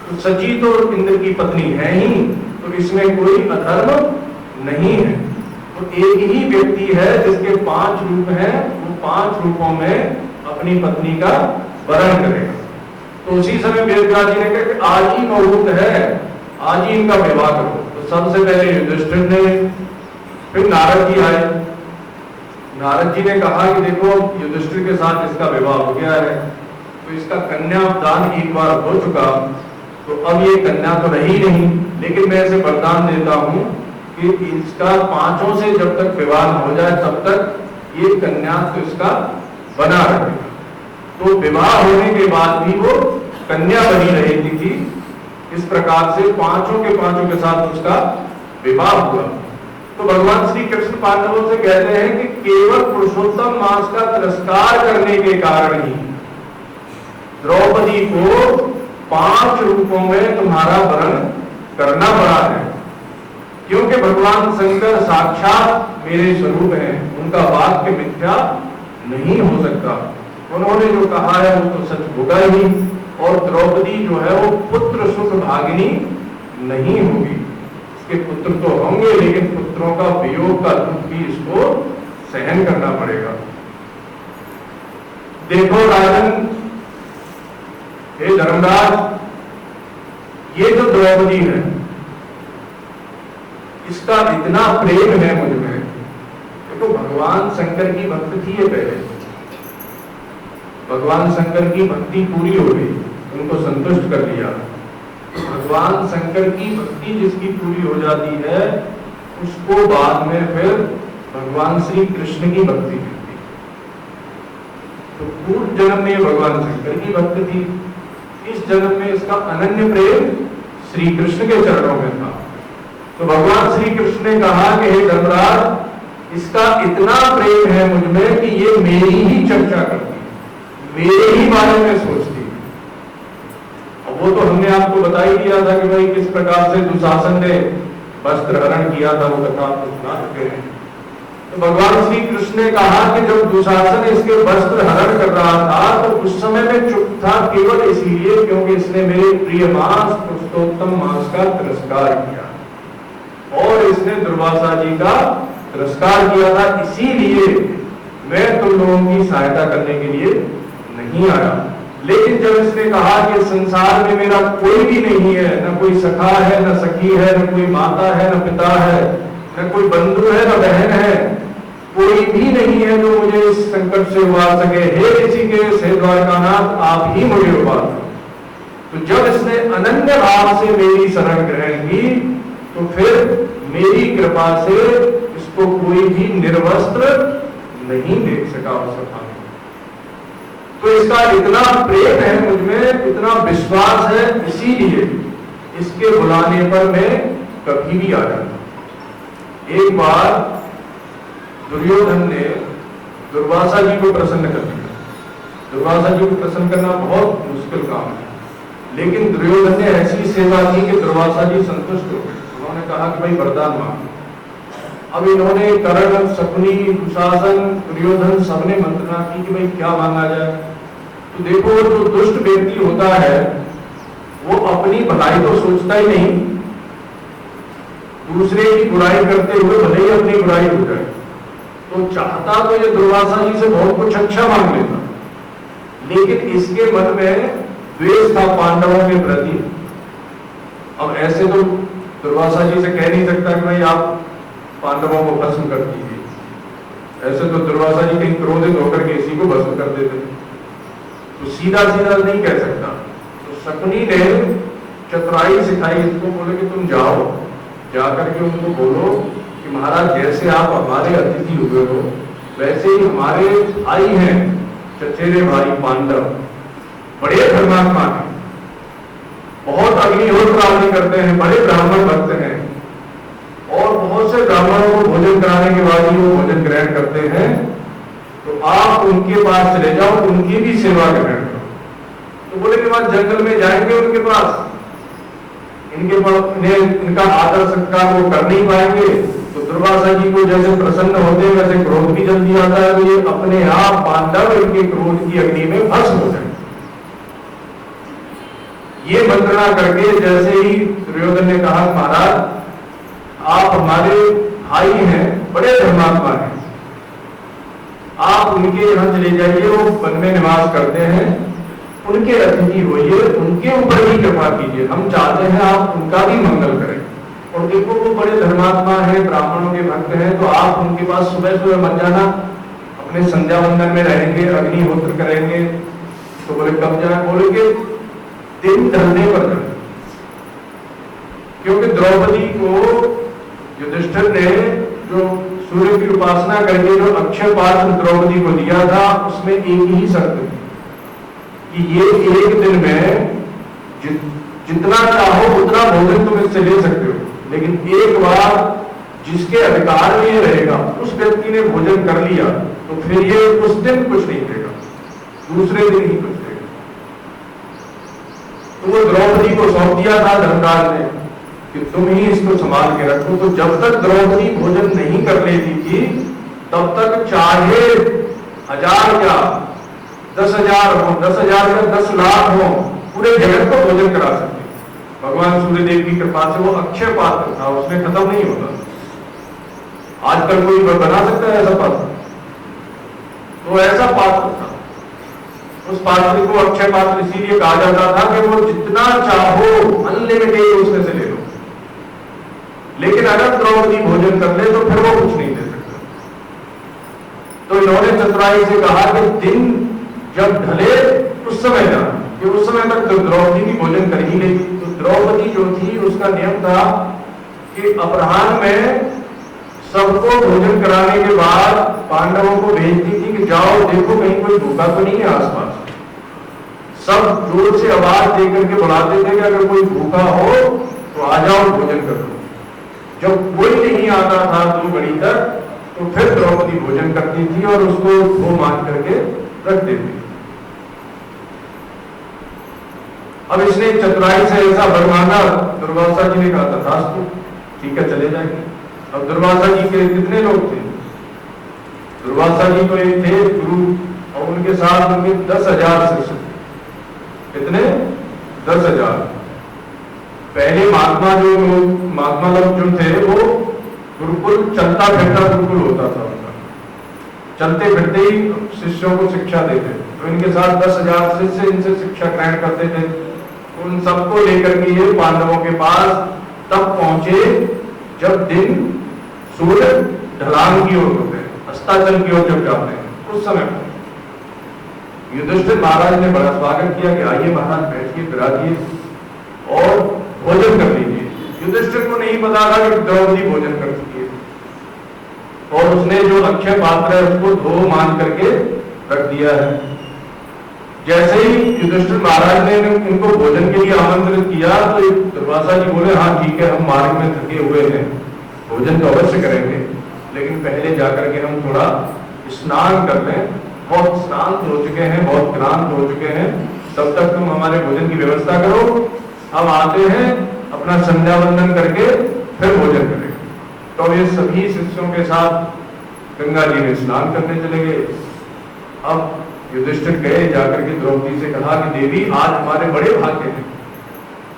तो सची तो इंद्र की पत्नी है ही, तो इसमें कोई अधर्म नहीं है। तो एक ही व्यक्ति है जिसके 5 रूप हैं, वो 5 रूपों में अपनी पत्नी का वरण करेगा। तो उसी समय वेदव्यास जी ने कहा कि आज ही मुहूर्त है, आज ही इनका विवाह करो। तो सबसे पहले युधिष्ठिर ने, फिर नारद जी आए। नारद जी ने कहा कि देखो युधिष्ठिर के साथ इसका विवाह हो गया है, तो इसका कन्यादान एक बार हो चुका, तो अब ये कन्या तो रही नहीं, लेकिन मैं इसे वरदान देता हूं कि इसका 5 से जब तक विवाह हो जाए तब तक ये कन्या तो इसका बना रहेगा। तो विवाह होने के बाद भी वो कन्या बनी रहती थी। इस प्रकार से 5 के साथ उसका विवाह हुआ। तो भगवान श्री कृष्ण पांडवों से कहते हैं कि केवल पुरुषोत्तम मास का तिरस्कार करने के कारण ही द्रौपदी को 5 रूपों में तुम्हारा वरण करना पड़ा है, क्योंकि भगवान शंकर साक्षात मेरे स्वरूप हैं, उनका वाक्य मिथ्या नहीं हो सकता। उन्होंने जो कहा है वो तो सच होगा ही, और द्रौपदी जो है वो पुत्र सुख भागिनी नहीं होगी। इसके पुत्र तो होंगे, लेकिन पुत्रों का वियोग का दुख भी इसको सहन करना पड़ेगा। देखो राजन, हे धर्मराज, ये जो द्रौपदी है इसका इतना प्रेम है मुझ में। देखो भगवान शंकर की भक्त थी ये पहले, भगवान शंकर की भक्ति पूरी हो गई, उनको संतुष्ट कर लिया। भगवान शंकर की भक्ति जिसकी पूरी हो जाती है उसको बाद में फिर भगवान श्री कृष्ण की भक्ति मिलती है। तो पूर्व जन्म में भगवान शंकर की भक्त थी, इस जन्म में इसका अनन्य प्रेम श्री कृष्ण के चरणों में था। तो भगवान श्री कृष्ण ने कहा कि हे धर्मराज, इसका इतना प्रेम है मुझ में कि ये मेरी ही चर्चा करती है, मेरे ही बारे में सोचती है। और वो तो हमने आपको बता ही दिया था कि भाई किस प्रकार से दुशासन ने वस्त्र हरण किया था, वो कथा आपको सुना चुके हैं। तो भगवान श्री कृष्ण ने कहा कि जब दुशासन इसके वस्त्र हरण कर रहा था तो उस समय में चुप था, केवल इसलिए क्योंकि इसने मेरे प्रिय मांस पुरुषोत्तम मांस का तिरस्कार किया और इसने दुर्वासा जी का तिरस्कार किया था, इसीलिए मैं तुम लोगों की सहायता करने के लिए नहीं आया। लेकिन जब इसने कहा कि संसार में मेरा कोई भी नहीं है, न कोई सखा है, न सखी है, न कोई माता है, न पिता है, न कोई बंधु है, न बहन है, कोई भी नहीं है जो मुझे इस संकट से उबार सके, हे ऋषिकेश, हे द्वारकानाथ, आप ही मुझे उबार दो। तो जब इसने अनन्य भाव से मेरी शरण ग्रहण की, तो फिर मेरी कृपा से इसको कोई भी निर्वस्त्र नहीं देख सका उस सभा में। तो इसका इतना प्रेम है मुझ में, इतना विश्वास है, इसीलिए इसके बुलाने पर मैं कभी भी आ जाता। एक बार दुर्योधन ने दुर्वासा जी को प्रसन्न कर दिया। दुर्वासा जी को प्रसन्न करना बहुत मुश्किल काम है, लेकिन दुर्योधन ने ऐसी सेवा की कि दुर्वासा जी संतुष्ट हो गए। उन्होंने कहा कि भाई वरदान मांगो। अब इन्होंने कर्ण, शकुनी, दुशासन, दुर्योधन सबने मंत्रणा की कि भाई क्या मांगा जाए। तो देखो, जो दुष्ट व्यक्ति होता है वो अपनी भलाई तो सोचता ही नहीं, दूसरे की बुराई करते हुए भले ही अपनी बुराई हो जाए। तो चाहता तो ये दुर्वासा जी से बहुत कुछ अच्छा मांग लेता, लेकिन इसके मन में द्वेष था पांडवों के प्रति। अब ऐसे तो दुर्वासा जी से कह नहीं सकता कि भाई आप पांडवों को भस्म कर दीजिए। ऐसे तो दुर्वासा जी कहीं क्रोधित होकर के इसी को भस्म कर देते, तो सीधा सीधा नहीं कह सकता। तो शकुनी ने चतुराई सिखाई इसको, बोले कि तुम जाओ, जाकर के उनको बोलो कि महाराज जैसे आप हमारे अतिथि हुए हो, वैसे ही हमारे भाई हैं, चचेरे भाई पांडव, बड़े धर्मात्मा हैं, बहुत अग्निहोत्र आदि करते हैं, बड़े ब्राह्मण भक्त हैं, और बहुत से ब्राह्मणों को भोजन कराने के बाद ही वो भोजन ग्रहण करते हैं। तो आप उनके पास चले जाओ, उनकी भी सेवा ग्रहण करो। तो बोले कि बाद जंगल में जाएंगे उनके पास, इनका आदर सत्कार वो कर नहीं पाएंगे। तो दुर्वासा जी को जैसे प्रसन्न होते हैं वैसे क्रोध भी जल्दी आता है, तो ये अपने आप पांडव इनके क्रोध की अग्नि में भस्म हो जाए। ये मंत्रणा करके जैसे ही दुर्योधन ने कहा महाराज आप हमारे भाई हैं, बड़े धर्मात्मा हैं, आप उनके यहाँ चले जाइए, वो वन में निवास करते हैं, उनके अतिथि होइए, उनके ऊपर ही कृपा कीजिए, हम चाहते हैं आप उनका भी मंगल करें। और देखो वो बड़े धर्मात्मा हैं, ब्राह्मणों के भक्त हैं, तो आप उनके पास सुबह सुबह मत जाना, अपने संध्या वंदन में रहेंगे, अग्निहोत्र करेंगे। तो बोले कब जाए? बोले कि दिन ढलने पर जाए, क्योंकि द्रौपदी को युधिष्ठिर ने जो सूर्य की उपासना करके जो अक्षय पात्र द्रौपदी को दिया था, उसमें एक ही शर्त थी कि ये एक दिन में जितना चाहो उतना भोजन तुम इससे ले सकते हो, लेकिन एक बार जिसके अधिकार में ये रहेगा उस व्यक्ति ने भोजन कर लिया तो फिर ये उस दिन कुछ नहीं देगा, दूसरे दिन ही कुछ देगा। तो वो द्रौपदी को सौंप दिया था धर्मराज ने कि तुम ही इसको संभाल के रखो। तो जब तक द्रौपदी भोजन नहीं कर लेती थी तब तक चाहे 1000 क्या 10,000 हो, 10,000 या 10 लाख हो, पूरे जगत को भोजन करा सकते। भगवान सूर्यदेव की कृपा से वो अक्षय पात्र था, उसमें खत्म नहीं होता। आजकल कोई बना सकता है ऐसा पात्र? तो ऐसा पात्र था। उस पात्र को अक्षय पात्र इसीलिए कहा जाता था कि वो जितना चाहो अनलिमिटेड उसमें से ले लो, लेकिन अगर द्रौपदी भोजन कर ले तो फिर वो कुछ नहीं दे सकता। तो इन्होंने चतुराई से कहा कि दिन जब ढले उस समय जाना, कि उस समय तक तो द्रौपदी भी भोजन कर ही लेगी। तो द्रौपदी जो थी उसका नियम था कि अपराह्न में सबको भोजन कराने के बाद पांडवों को भेजती थी कि जाओ देखो कहीं कोई भूखा तो नहीं है आसपास। सब जोर से आवाज देकर के बुलाते थे कि अगर कोई भूखा हो तो आ जाओ भोजन करो। जब कोई नहीं आता था 2 घड़ी तक तो फिर द्रौपदी भोजन करती थी और उसको धो मान करके रख देती। अब इसने चतुराई से ऐसा वर मांगा, दुर्वासा जी ने कहा तथास्तु, ठीक है चले जाएंगे। अब दुर्वासा जी के कितने लोग थे? दुर्वासा जी तो एक थे गुरु और उनके साथ उनके 10,000 शिष्य। कितने? 10,000। पहले महात्मा लोग जो थे वो गुरुकुल चलता फिरता गुरुकुल होता था उनका, चलते फिरते ही शिष्यों को शिक्षा देते। तो इनके साथ 10,000 शिष्य इनसे शिक्षा ग्रहण करते थे। उन सबको लेकर के ये पांडवों के पास तब पहुंचे जब दिन सूर्य ढलान की ओर होते हैं, अस्ताचल की ओर जब जाते हैं, उस समय युधिष्ठिर महाराज ने बड़ा स्वागत किया कि आइए महाराज बैठिए, विराजिए और भोजन कर लीजिए। युधिष्ठिर को नहीं पता था कि द्रौपदी भोजन कर चुकी है और उसने जो अक्षय पात्र है उसको धो मान करके रख दिया है। जैसे ही युधिष्ठिर महाराज ने इनको भोजन के लिए आमंत्रित किया तो दुर्वासा जी बोले, हाँ ठीक है, हम मार्ग में थके हुए हैं, भोजन तो अवश्य करेंगे, लेकिन पहले जाकर के हम थोड़ा स्नान कर लें, बहुत श्रांत हो चुके हैं, बहुत क्लांत हो चुके हैं, तब तक तुम हमारे भोजन की व्यवस्था करो, हम आते हैं, अपना संध्या वंदन करके फिर भोजन करेंगे। तो ये सभी शिष्यों के साथ गंगा जी में स्नान करने चले गए। अब युधिष्ठिर गए, जाकर के द्रौपदी से कहा कि देवी आज हमारे बड़े भाग्य हैं,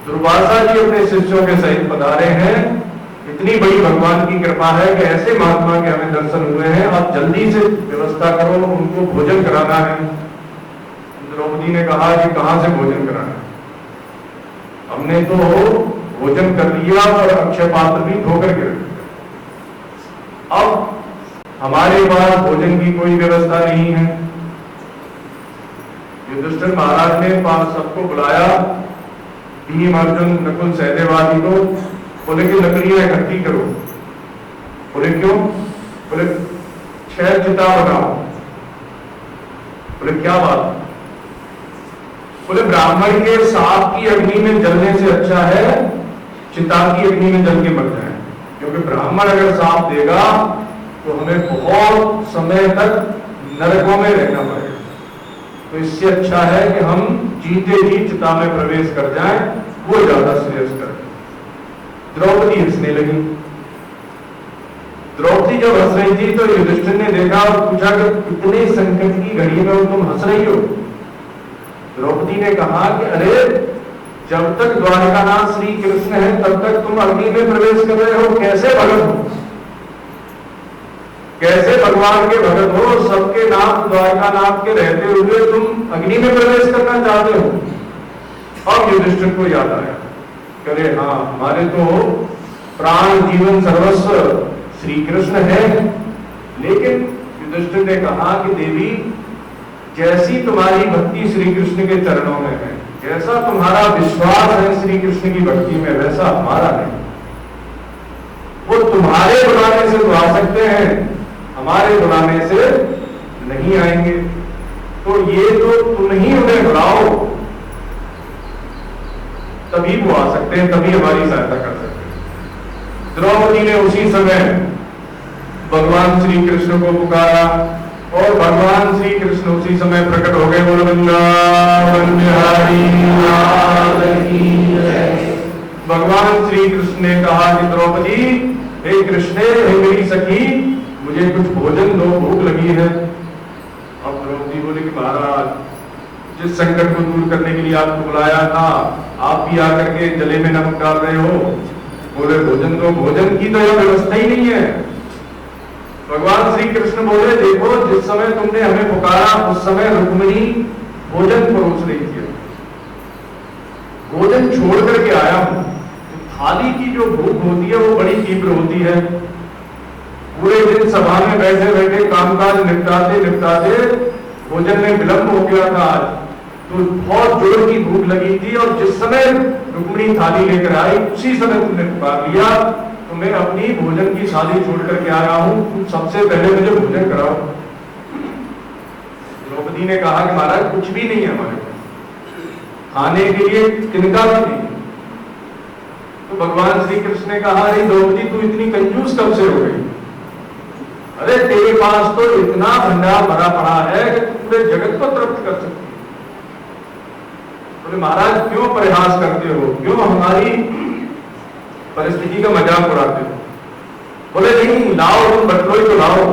दुर्वासा जी अपने शिष्यों के सहित पधारे हैं, इतनी बड़ी भगवान की कृपा है कि ऐसे महात्मा के हमें दर्शन हुए हैं, आप जल्दी से व्यवस्था करो, उनको भोजन कराना है। द्रौपदी ने कहा कि कहां से भोजन कराना है, हमने तो भोजन कर लिया और अक्षय पात्र भी धोकर के रख दिया, अब हमारे पास भोजन की कोई व्यवस्था नहीं है। युधिष्ठिर महाराज ने पास सबको बुलाया, भीम अर्जुन नकुल सहदेव आदि को, बोले कि लकड़ियां इकट्ठी करो। बोले क्यों? बोले 6 चिता बनाओ। बोले क्या बात? बोले ब्राह्मण के सांप की अग्नि में जलने से अच्छा है चिता की अग्नि में जल के मर जाए, क्योंकि ब्राह्मण अगर सांप देगा तो हमें बहुत समय तक नरकों में रहना पड़ेगा, तो इससे अच्छा है कि हम जीते ही चिता में प्रवेश कर जाएं, वो ज्यादा श्रेयस्कर है। द्रौपदी हंसने लगी। द्रौपदी जब हंस रही थी तो युधिष्ठिर ने देखा और पूछा कि इतने संकट की घड़ी में तुम हंस रही हो? द्रौपदी ने कहा कि अरे जब तक द्वारकानाथ श्री कृष्ण है तब तक तुम अग्नि में प्रवेश कर रहे हो, कैसे भगत हो, कैसे भगवान के भगत हो, सबके नाम द्वारकानाथ के रहते हुए तुम अग्नि में प्रवेश करना चाहते हो। अब युधिष्ठिर को याद आया, करे हाँ हमारे तो प्राण जीवन सर्वस्व श्री कृष्ण है। लेकिन युधिष्ठिर ने कहा कि देवी जैसी तुम्हारी भक्ति श्री कृष्ण के चरणों में है, जैसा तुम्हारा विश्वास है श्री कृष्ण की भक्ति में, वैसा हमारा नहीं। वो तुम्हारे बुलाने से तो आ सकते हैं, हमारे बुलाने से नहीं आएंगे, तो ये तो तुम ही उन्हें बुलाओ, तभी वो आ सकते हैं, तभी हमारी सहायता कर सकते हैं। द्रौपदी ने उसी समय भगवान श्री कृष्ण को पुकारा और भगवान श्री कृष्ण उसी समय प्रकट हो गए। बोलो वृंदावन बिहारी लाल की जय। भगवान श्री कृष्ण ने कहा कि द्रौपदी, हे कृष्ण, हे मेरी सखी, मुझे कुछ भोजन दो, भूख लगी है। अब द्रौपदी बोले कि महाराज जिस संकट को दूर करने के लिए आपको बुलाया था, आप भी आकर के जले में नमक डाल रहे हो। बोले भोजन दो, भोजन की तो यह व्यवस्था ही नहीं है। भगवान श्री कृष्ण बोले देखो जिस समय तुमने हमें पुकारा उस समय रुक्मिणी भोजन परोस रही थी, भोजन छोड़ करके आया हूं। थाली की जो भूख होती है वो बड़ी तीव्र होती है। पूरे दिन सभा में बैठे बैठे कामकाज निपटाते निपटाते भोजन में विलंब हो गया था आज, तो बहुत जोर की भूख लगी थी और जिस समय रुक्मिणी थाली लेकर आई उसी समय तुमने पुकार लिया, तो मैं अपनी भोजन की थाली छोड़ करके आया हूं, तुम सबसे पहले मुझे भोजन कराओ। द्रौपदी ने कहा कि महाराज कुछ भी नहीं है हमारे पास, खाने के लिए तिनका भी नहीं। तो भगवान श्री कृष्ण ने कहा अरे द्रौपदी तू इतनी कंजूस कब से हो गई? अरे तेरे पास तो इतना भंडार भरा पड़ा है कि पूरे जगत को तृप्त कर सकती है। बोले महाराज क्यों प्रयास करते हो, क्यों हमारी परिस्थिति का मजाक उड़ाते हो? बोले नहीं लाओ, तुम बटलोई तो लाओ।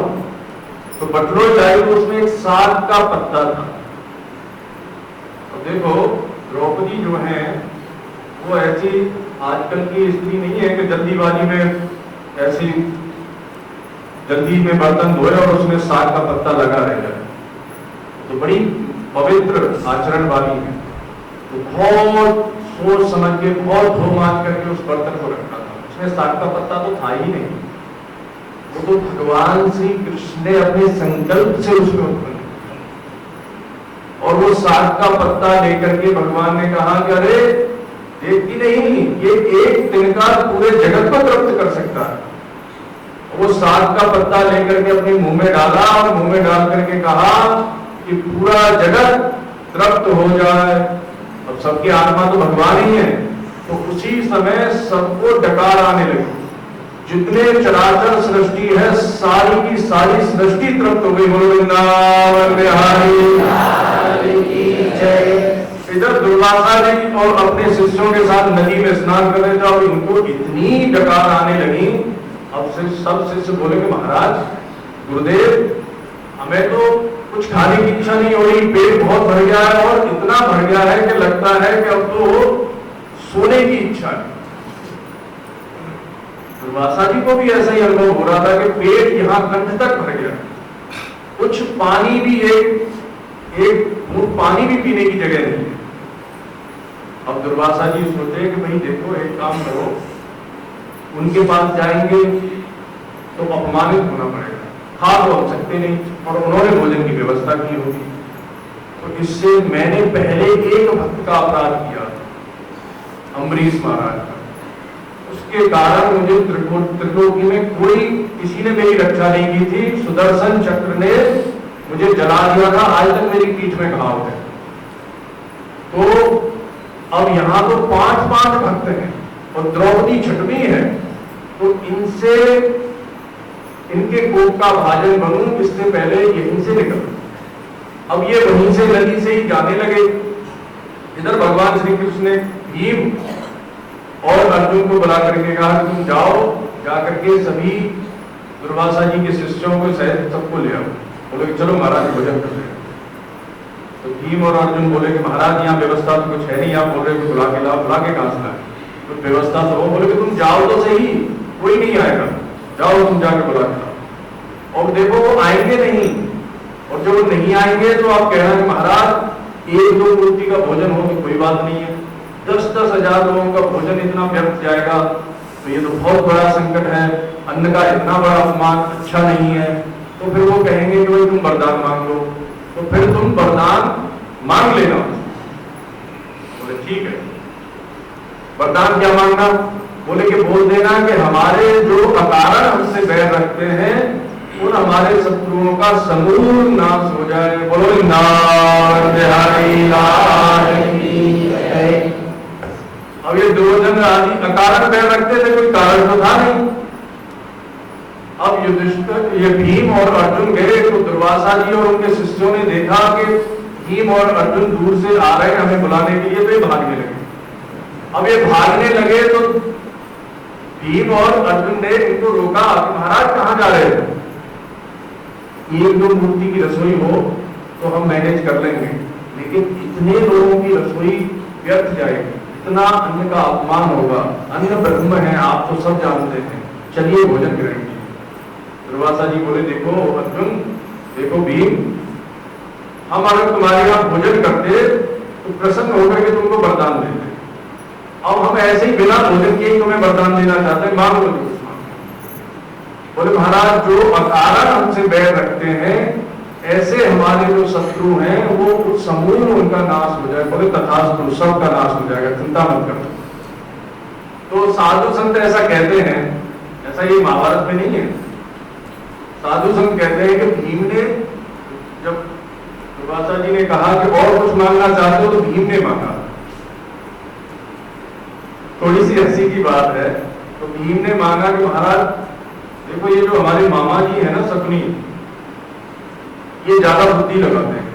तो बटलोई लाई तो उसमें एक साग का पत्ता था। तो देखो द्रौपदी जो है वो ऐसी आजकल की स्त्री नहीं है कि जल्दीबाजी में ऐसी जल्दी में बर्तन धोए और उसमें साग का पत्ता लगा रह जाए, तो बड़ी पवित्र आचरण वाली है। तो बहुत सोच समझ के, बहुत धो मांझ करके उस बर्तन को रखा था। उसमें साग का पत्ता तो था ही नहीं, वो तो भगवान श्री कृष्ण ने अपने संकल्प से उसमें उत्पन्न किया। और वो साग का पत्ता लेकर के भगवान ने कहा कि अरे देखती नहीं, ये एक तिनका पूरे जगत को तृप्त कर सकता है। वो साग का पत्ता लेकर के अपने मुंह में डाला और मुंह में डाल करके कहा कि पूरा जगत तृप्त हो जाए। अब सबकी आत्मा तो भगवान ही है। तो उसी समय सबको डकार आने लगी। जितने चराचर सृष्टि है सारी की सारी सृष्टि तृप्त हो गई। बोलो वृंदावन बिहारी की जय। इधर दुर्वासा जी और अपने शिष्यों के साथ नदी में स्नान कर रहे थे और इनको इतनी डकार आने लगी। अब से सब शिष्य बोले कि महाराज गुरुदेव, हमें तो कुछ खाने की इच्छा नहीं हो रही, पेट बहुत भर गया है और इतना भर गया है कि लगता है कि अब तो सोने की इच्छा है। दुर्वासा जी को भी ऐसा ही अनुभव हो रहा था कि पेट यहां कंठ तक भर गया, कुछ पानी भी एक घूंट पानी भी पीने की जगह नहीं है। अब दुर्वासा जी सोचे कि भाई देखो, एक काम करो, उनके पास जाएंगे तो अपमानित होना पड़ेगा, खा तो हम सकते नहीं, और उन्होंने भोजन की व्यवस्था की होगी। तो इससे मैंने पहले एक भक्त का अपराध किया, अम्बरीश महाराज का। उसके कारण मुझे त्रिलोकी में कोई किसी ने मेरी रक्षा नहीं की थी। सुदर्शन चक्र ने मुझे जला दिया था, आज तक मेरी पीठ में घाव है। तो अब यहां तो 5 भक्त हैं और द्रौपदी छठवीं है, तो इनसे इनके कोप का भाजन बनूं, इससे पहले यहीं से निकल। अब ये वहीं से नदी से ही जाने लगे। इधर भगवान श्री कृष्ण ने भीम और अर्जुन को बुला करके कहा कि तुम जाओ, जाकर के सभी दुर्वासा जी के शिष्यों को सहित सबको ले आओ। बोले कि चलो महाराज भोजन कर रहे। तो भीम और अर्जुन बोले कि महाराज यहाँ व्यवस्था तो कुछ है नहीं, आप बोल रहे हो बुला के लाओ। बुला के कहां से लाए, तो व्यवस्था तो हो। बोले कि तुम जाओ तो सही, कोई नहीं आएगा, जाओ तुम जाकर बुला के लाओ। और देखो वो आएंगे नहीं, और जब वो नहीं आएंगे तो आप कह रहे हैं महाराज 1-2 मूर्ति का भोजन हो तो कोई बात नहीं है, 10-10 हजार लोगों का भोजन इतना व्यर्थ जाएगा तो ये तो बहुत बड़ा संकट है, अन्न का इतना बड़ा अपमान अच्छा नहीं है। तो फिर वो कहेंगे कि भाई तुम वरदान मांग लो, तो फिर तुम वरदान मांग लेना। बोले ठीक है, वरदान क्या मांगना? बोले कि बोल देना कि हमारे जो अकारण हमसे बैर रखते हैं उन हमारे शत्रुओं का समूल नाश हो जाए। बोलो बिहारी लाल की जय। अब ये दुर्योधन आदि अकारण बैर रखते थे, कोई कारण तो था नहीं। अब युधिष्ठिर, ये भीम और अर्जुन गए तो दुर्वासा जी और उनके शिष्यों ने देखा कि भीम और अर्जुन दूर से आ रहे हैं हमें बुलाने के लिए, तो ये भागने लगे। अब ये भागने लगे तो भीम और अर्जुन ने इनको रोका कि महाराज कहां जा रहे हो? 1-2 मूर्ति की रसोई हो तो हम मैनेज कर लेंगे, लेकिन इतने लोगों की रसोई व्यर्थ जाएगी, इतना अन्न का अपमान होगा। अन्न ब्रह्म है, आप तो सब जानते हैं, चलिए भोजन करेंगे। दुर्वासा जी बोले देखो अर्जुन, देखो भीम, हम अगर तुम्हारे यहाँ भोजन करते तो प्रसन्न होकर के तुमको वरदान देते। अब हम ऐसे ही बिना भोजन के ही तुम्हें वरदान देना चाहते हैं, मांग लो। बोले महाराज जो अकारण हमसे बैर रखते हैं, ऐसे हमारे जो शत्रु हैं वो समूल उनका नाश हो जाए। बोले तथास्तु, सबका नाश हो जाएगा, चिंता मत करो। तो साधु संत ऐसा कहते हैं, ऐसा ये महाभारत में नहीं है। साधु संत कहते हैं कि भीम ने, जब दुर्वासा जी ने कहा कि और कुछ मांगना चाहते हो, तो भीम ने मांगा। थोड़ी सी हंसी की बात है, तो भीम ने मांगा कि महाराज देखो ये जो हमारे मामा जी है ना शकुनी, ये ज्यादा बुद्धि लगाते हैं,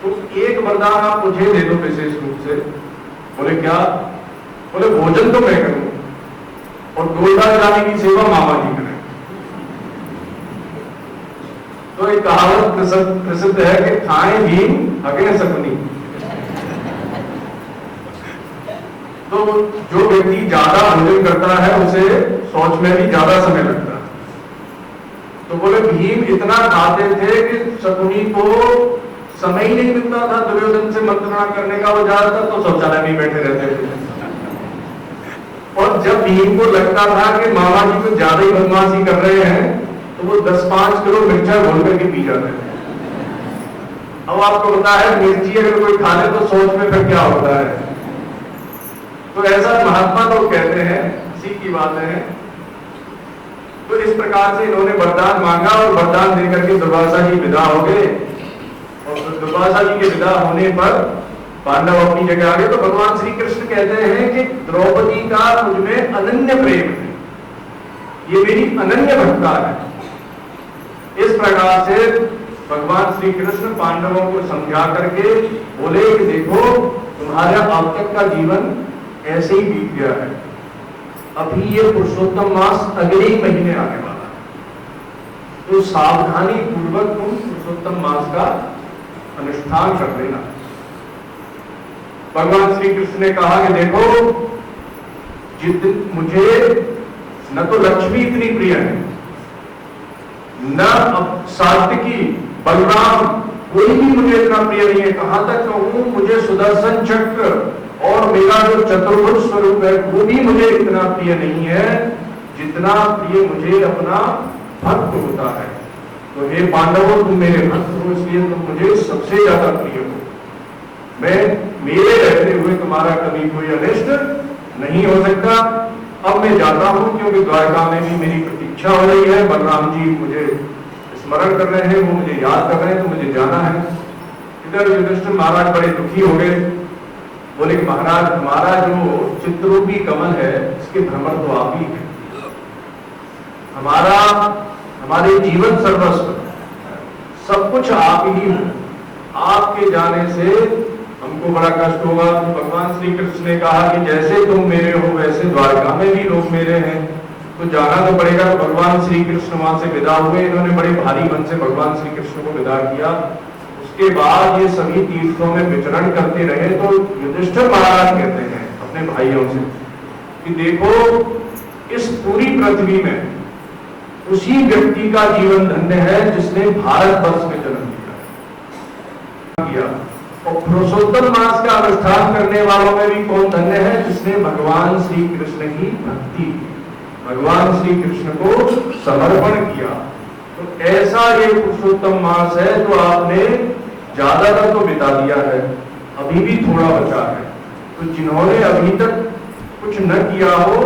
तो एक वरदान आप मुझे दे दो विशेष रूप से। बोले क्या? बोले भोजन तो मैं करूं और डोलता जाने की सेवा मामा जी करें। तो एक कहावत प्रसिद्ध है कि खाए भीम हगे शकुनी। तो जो व्यक्ति ज्यादा भोजन करता है उसे सोच में भी ज्यादा समय लगता है। तो बोले भीम इतना खाते थे कि शकुनी को समय ही नहीं मिलता था दुर्योधन से मंत्रणा करने का, वो ज्यादातर तो शौचालय में बैठे रहते थे। और जब भीम को लगता था कि मामा जी कुछ ज्यादा ही बदमाशी कर रहे हैं तो वो 10-5 किलो मिर्चा घोल करके पी जाते थे। अब आपको पता है मिर्ची अगर कोई खा ले तो सोच में फिर क्या होता है। तो ऐसा महात्मा लोग कहते हैं, इसी की बातें हैं। तो इस प्रकार से इन्होंने वरदान मांगा और वरदान देकर के दुर्वासा जी विदा हो गए। और दुर्वासा जी के विदा होने पर पांडव अपनी जगह आ गए। तो भगवान श्री कृष्ण कहते हैं कि द्रौपदी का मुझ में अनन्य प्रेम है, ये मेरी अनन्य भक्ता है। इस प्रकार से भगवान श्री कृष्ण पांडवों को समझा करके बोले कि देखो तुम्हारा अब तक का जीवन ऐसे ही बीत गया है, अभी ये पुरुषोत्तम मास अगले ही महीने आने वाला है, तो सावधानी पूर्वक तुम पुरुषोत्तम मास का अनुष्ठान कर लेना। भगवान श्री कृष्ण ने कहा कि देखो मुझे न तो लक्ष्मी इतनी प्रिय है, न सात्विकी बलराम कोई भी मुझे इतना प्रिय नहीं है। कहां तक कहूं मुझे सुदर्शन चक्र और मेरा जो चतुर्भुज स्वरूप है वो भी मुझे इतना प्रिय नहीं है जितना प्रिय मुझे अपना भक्त होता है। तो हे पांडवों तुम मेरे भक्त हो, इसलिए तुम मुझे सबसे ज्यादा प्रिय हो। मैं मेरे रहते हुए तुम्हारा कभी कोई अनिष्ट नहीं हो सकता। अब मैं जाता हूं क्योंकि द्वारका में भी मेरी प्रतीक्षा हो रही है, बलराम जी मुझे स्मरण कर रहे हैं, वो मुझे याद कर रहे हैं, तो मुझे जाना है। इधर युधिष्ठिर महाराज बड़े दुखी हो गए, बोले कि महाराज हमारा जो चित्ररूपी कमल है इसके भ्रमर तो आप ही है, हमारे जीवन सर्वस्व सब कुछ आप ही हो, आपके जाने से हमको बड़ा कष्ट होगा। तो भगवान श्री कृष्ण ने कहा कि जैसे तुम मेरे हो वैसे द्वारका में भी लोग मेरे हैं, तो जाना तो पड़ेगा। तो भगवान श्री कृष्ण वहां से विदा हुए। इन्होंने बड़े भारी मन से भगवान श्री कृष्ण को विदा किया। उसके बाद ये सभी तीर्थों में विचरण करते रहे। तो युधिष्ठिर महाराज कहते हैं अपने भाइयों से कि देखो इस पूरी पृथ्वी में उसी व्यक्ति का जीवन धन्य है जिसने भारतवर्ष में जन्म किया। और पुरुषोत्तम मास का अनुष्ठान करने वालों में भी कौन धन्य है, जिसने भगवान श्री कृष्ण की भक्ति, भगवान श्री कृष्ण को समर्पण किया। तो ऐसा ये पुरुषोत्तम मास है जो आपने ज्यादातर तो बिता दिया है, अभी भी थोड़ा बचा है। तो जिन्होंने अभी तक कुछ न किया हो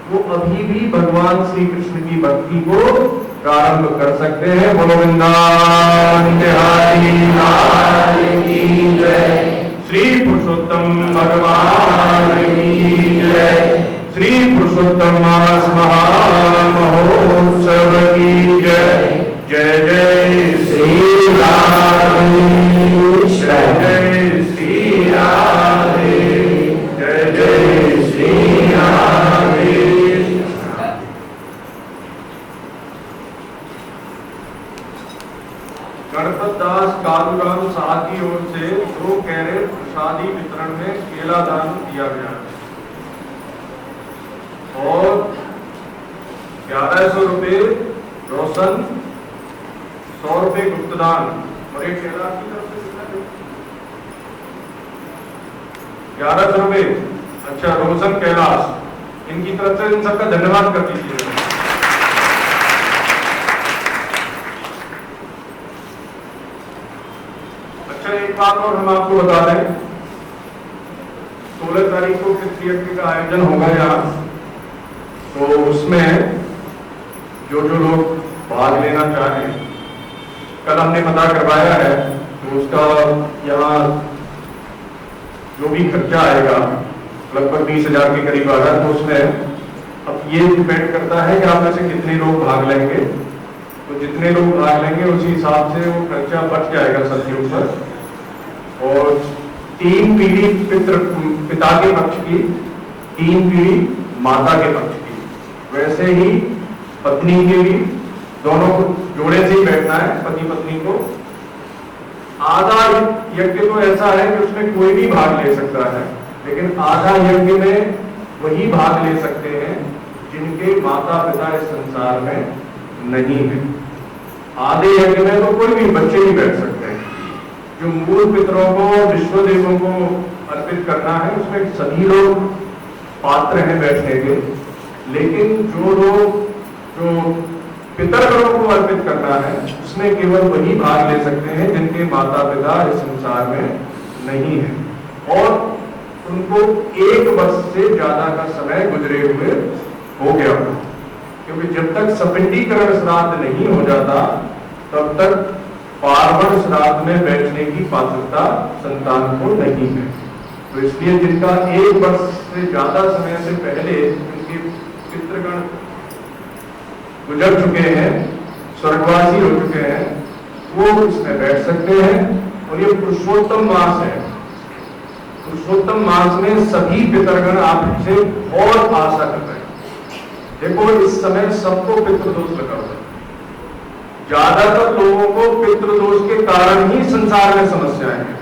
वो अभी भी भगवान श्री कृष्ण की भक्ति को प्रारंभ कर सकते हैं। बोलो वृंदावन बिहारी लाल की जय, श्री पुरुषोत्तम भगवान की जय, श्री पुरुषोत्तम मास महामहोत्सव की जय। जय जय श्री राधे, जय श्री राधे, जय जय श्री राधे। गणपत दास कालूराम साहब की ओर से 2 कैरेट प्रसादी वितरण में केला दान दिया गया और 1100 रुपये रोशन, 100 रुपये गुप्तदान और एक केला की तरफ से 1100 रुपये। अच्छा, रोशन कैलाश, इनकी तरफ से इन सबका धन्यवाद कर दीजिए। एक बात और हम आपको बता दें, 16 तारीख को पृथ्वी यज्ञ का आयोजन होगा यहाँ। तो उसमें जो लोग भाग लेना चाहें, कल हमने पता करवाया है, तो उसका यहाँ जो भी खर्चा आएगा लगभग 20,000 के करीब आ रहा है। तो उसमें अब ये डिपेंड करता है कि आप में से कितने लोग भाग लेंगे। तो जितने लोग भाग लेंगे उसी हिसाब से वो खर्चा बच जाएगा सबके ऊपर। और 3 पीढ़ी पिता के पक्ष की, 3 पीढ़ी माता के पक्ष की, वैसे ही पत्नी के भी दोनों को जोड़े से ही बैठना है, पति पत्नी को। आधा यज्ञ तो ऐसा है कि उसमें कोई भी भाग ले सकता है, लेकिन आधा यज्ञ में वही भाग ले सकते हैं जिनके माता पिता इस संसार में नहीं है। आधे यज्ञ में तो कोई भी बच्चे नहीं बैठ सकते हैं। जो मूल पितरों को, विश्व देवों को अर्पित करना है, उसमें सभी लोग पात्र हैं बैठने के, लेकिन जो लोग जो पितरगणों को अर्पित करना है, उसमें केवल वही भाग ले सकते हैं जिनके माता पिता इस संसार में नहीं है और उनको 1 वर्ष से ज्यादा का समय गुजरे हुए हो गया। क्योंकि जब तक सपिंडीकरण श्राद्ध नहीं हो जाता तब तक पार्वण श्राद्ध में बैठने की पात्रता संतान को नहीं है। तो इसलिए जिनका 1 वर्ष से ज्यादा समय से पहले उनके पितृगण गुजर चुके हैं, स्वर्गवासी हो चुके हैं, वो इसमें बैठ सकते हैं। और ये पुरुषोत्तम मास है। पुरुषोत्तम मास में सभी पितरगण आपसे और आशा कर रहे हैं। देखो इस समय सबको पितृदोष लगा हुआ है। ज्यादातर लोगों को पितृदोष के कारण ही संसार में समस्याएं हैं।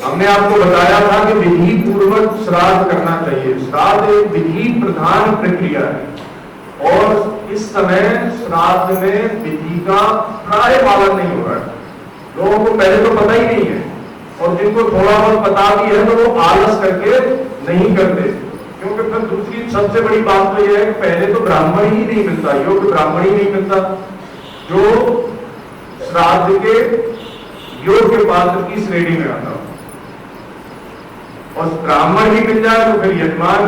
हमने आपको बताया था कि विधि पूर्वक श्राद्ध करना चाहिए। श्राद्ध एक विधि प्रधान प्रक्रिया है और इस समय श्राद्ध में विधि का प्राय पालन नहीं हो रहा है। लोगों को पहले तो पता ही नहीं है और जिनको थोड़ा बहुत पता भी है तो वो आलस करके नहीं करते। क्योंकि फिर दूसरी सबसे बड़ी बात तो यह है कि पहले तो ब्राह्मण ही नहीं मिलता, योग्य ब्राह्मण ही नहीं मिलता जो श्राद्ध के योग्य पात्र की श्रेणी में आता हो। और ब्राह्मण ही मिल जाए तो फिर यजमान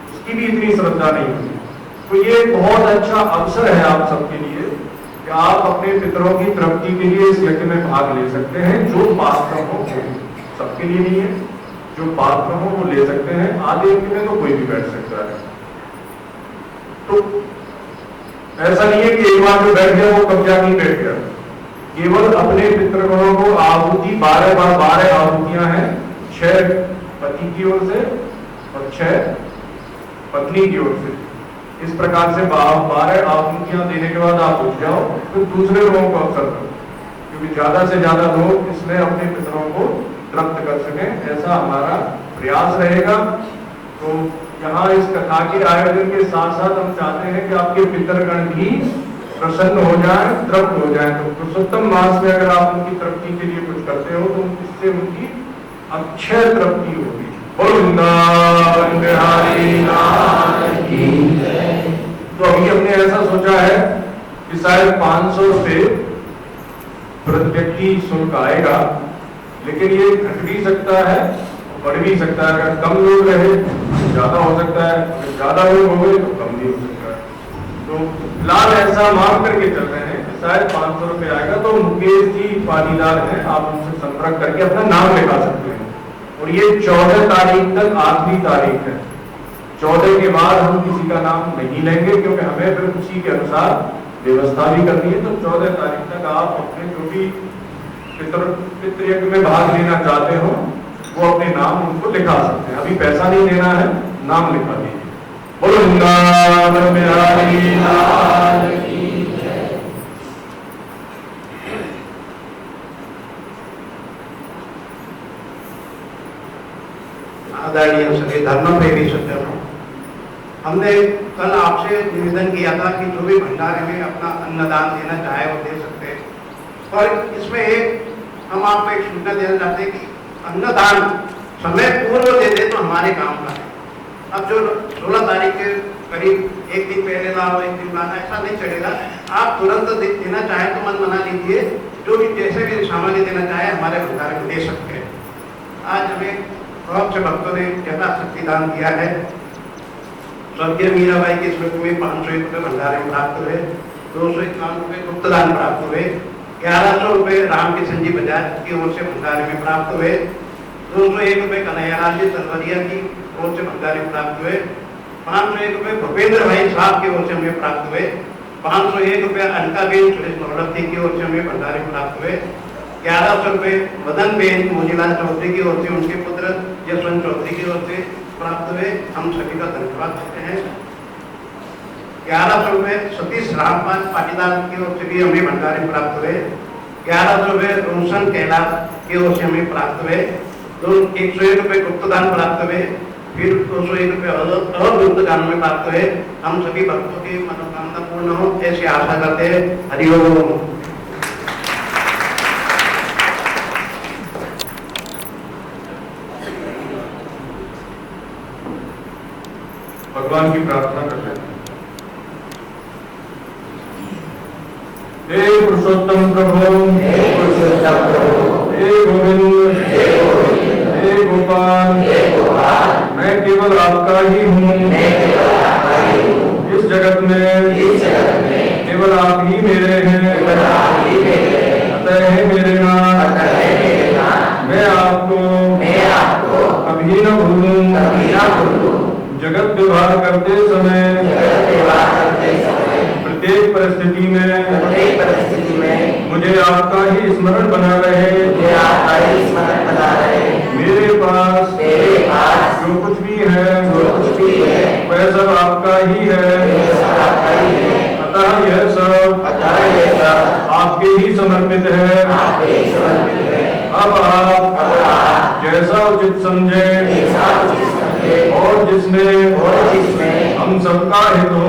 उसकी भी इतनी श्रद्धा नहीं होती। तो ये बहुत अच्छा अवसर है आप सबके लिए कि आप अपने पितरों की तृप्ति के लिए इस यज्ञ में भाग ले सकते हैं। जो पात्र हो, सबके लिए नहीं है, जो पात्र हो वो ले सकते हैं। आधे यज्ञ में तो कोई भी बैठ सकता है। तो ऐसा नहीं है कि एक बार जो बैठ गया वो कब्जा नहीं बैठ गया। केवल अपने पितृगणों को आहुति 12 आहुतियां हैं, 6 पति की ओर से और 6 पत्नी की ओर से। इस प्रकार से 12 आहुतियां देने के बाद आप उठ जाओ, तो दूसरे लोगों को अवसर दो, क्योंकि ज्यादा से ज्यादा लोग इसमें अपने पितरों को तृप्त कर सकें, ऐसा हमारा प्रयास रहेगा। तो यहाँ इस कथा के आयोजन के साथ साथ हम चाहते हैं कि आपके पितरगण भी प्रसन्न हो जाएं, तृप्त हो जाएं। तो पुरुषोत्तम मास में अगर आप उनकी तृप्ति के लिए कुछ करते हो तो इससे उनकी अक्षय तृप्ति होगी। वृंदावन बिहारी लाल की जय। तो अभी हमने ऐसा सोचा है कि शायद 500 रुपये प्रति व्यक्ति शुल्क आएगा, लेकिन ये घट भी सकता है, बढ़ भी सकता है। अगर कम लोग रहे ज्यादा हो सकता है, अगर ज्यादा लोग हो गए तो कम भी हो सकता है। तो फिलहाल ऐसा मांग करके चल रहे हैं कि शायद 500 रुपये आएगा। तो मुकेश जी पाटीदार हैं, आप उनसे संपर्क करके अपना नाम लिखा सकते हैं। और ये 14 तारीख तक आखिरी तारीख है। 14 के बाद हम किसी का नाम नहीं लेंगे, क्योंकि हमें फिर उसी के अनुसार व्यवस्था भी करनी है। तो 14 तारीख तक आप अपने जो भी पितृयज्ञ में भाग लेना चाहते हो वो अपने नाम उनको लिखा सकते हैं। अभी पैसा नहीं देना है, नाम लिखा दीजिए। बोलो वृंदावन बिहारी लाल की जय। आदरणीय सभी धर्म प्रेमी सज्जनों, हमने कल आपसे निवेदन किया था कि जो भी भंडारे में अपना अन्नदान देना चाहे वो दे सकते हैं। और इसमें एक हम आपको एक सूचना देना चाहते हैं कि अन्नदान समय पूर्व दे दे तो हमारे काम का है। अब जो 16 तारीख के करीब एक दिन पहले लाओ, एक दिन लाना, ऐसा नहीं चलेगा। आप तुरंत देना चाहे तो मन बना लीजिए, जो भी जैसे भी सामग्री देना चाहे हमारे भंडारे में दे सकते हैं। आज हमें बहुत से भक्तों ने यथाशक्ति दान दिया है। स्वर्गीय मीराबाई की स्मृति में 501 रुपये भंडारे में प्राप्त हुए, 251 रुपये गुप्तदान प्राप्त हुए, 1100 रुपये रामकिशन जी बजाज की ओर से भंडारे में प्राप्त हुए, 201 रुपये कन्हैयालाल जी तलवरिया की ओर से भंडारे में प्राप्त हुए, 501 रुपये भूपेंद्र भाई साहब की ओर से हमें प्राप्त हुए, 501 रुपये अलकाबेन सुरेश नौलखी की ओर से हमें भंडारे में प्राप्त हुए, 1100 रुपये मदन बेन मोजीलाल चौधरी की ओर से, उनके पुत्र यशवंत चौधरी की ओर से प्राप्त हुए। हम सभी का धन्यवाद देते हैं। 1100 रुपये सतीश रामपाल पाटीदार की ओर से भी हमें भंडारे प्राप्त हुए। 1100 रुपये रोशन कैलाश की ओर से हमें प्राप्त हुए। 101 रुपये गुप्तदान प्राप्त हुए। फिर 201 रुपये अभियुक्त कानून में प्राप्त हुए। हम सभी भक्तों की मनोकामना पूर्ण हो ऐसी आशा करते हैं। हरिओम। भगवान की प्रार्थना कर रहे हैं। हे पुरुषोत्तम प्रभु, हे गोविंद, हे गोपाल, मैं केवल आपका ही हूँ। इस जगत में केवल आप ही मेरे हैं। अतः हे मेरे नाथ, मैं आपको कभी न भूलूं। जगत व्यवहार करते समय प्रत्येक परिस्थिति में मुझे आपका ही स्मरण बना रहे। मेरे पास जो कुछ भी है वह सब आपका ही है। अतः यह सब आपके ही समर्पित है। अब आप जैसा उचित समझे और जिसमें हम सबका हित हो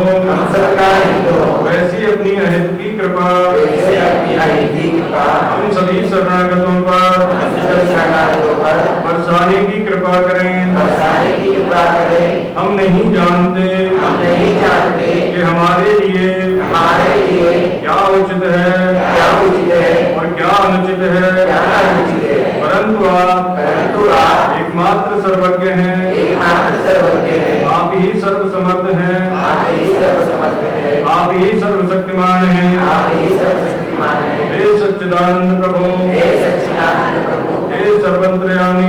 वैसी अपनी अहित की कृपा हम सभी शरणागतों पर बरसाने की कृपा करें। हम नहीं जानते कि हमारे लिए क्या उचित है और क्या अनुचित है, परंतु आप एकमात्र सर्वज्ञ हैं। आप ही सर्वसमर्थ हैं। आप ही सर्वशक्तिमान हैं। हे सच्चिदानंद प्रभु,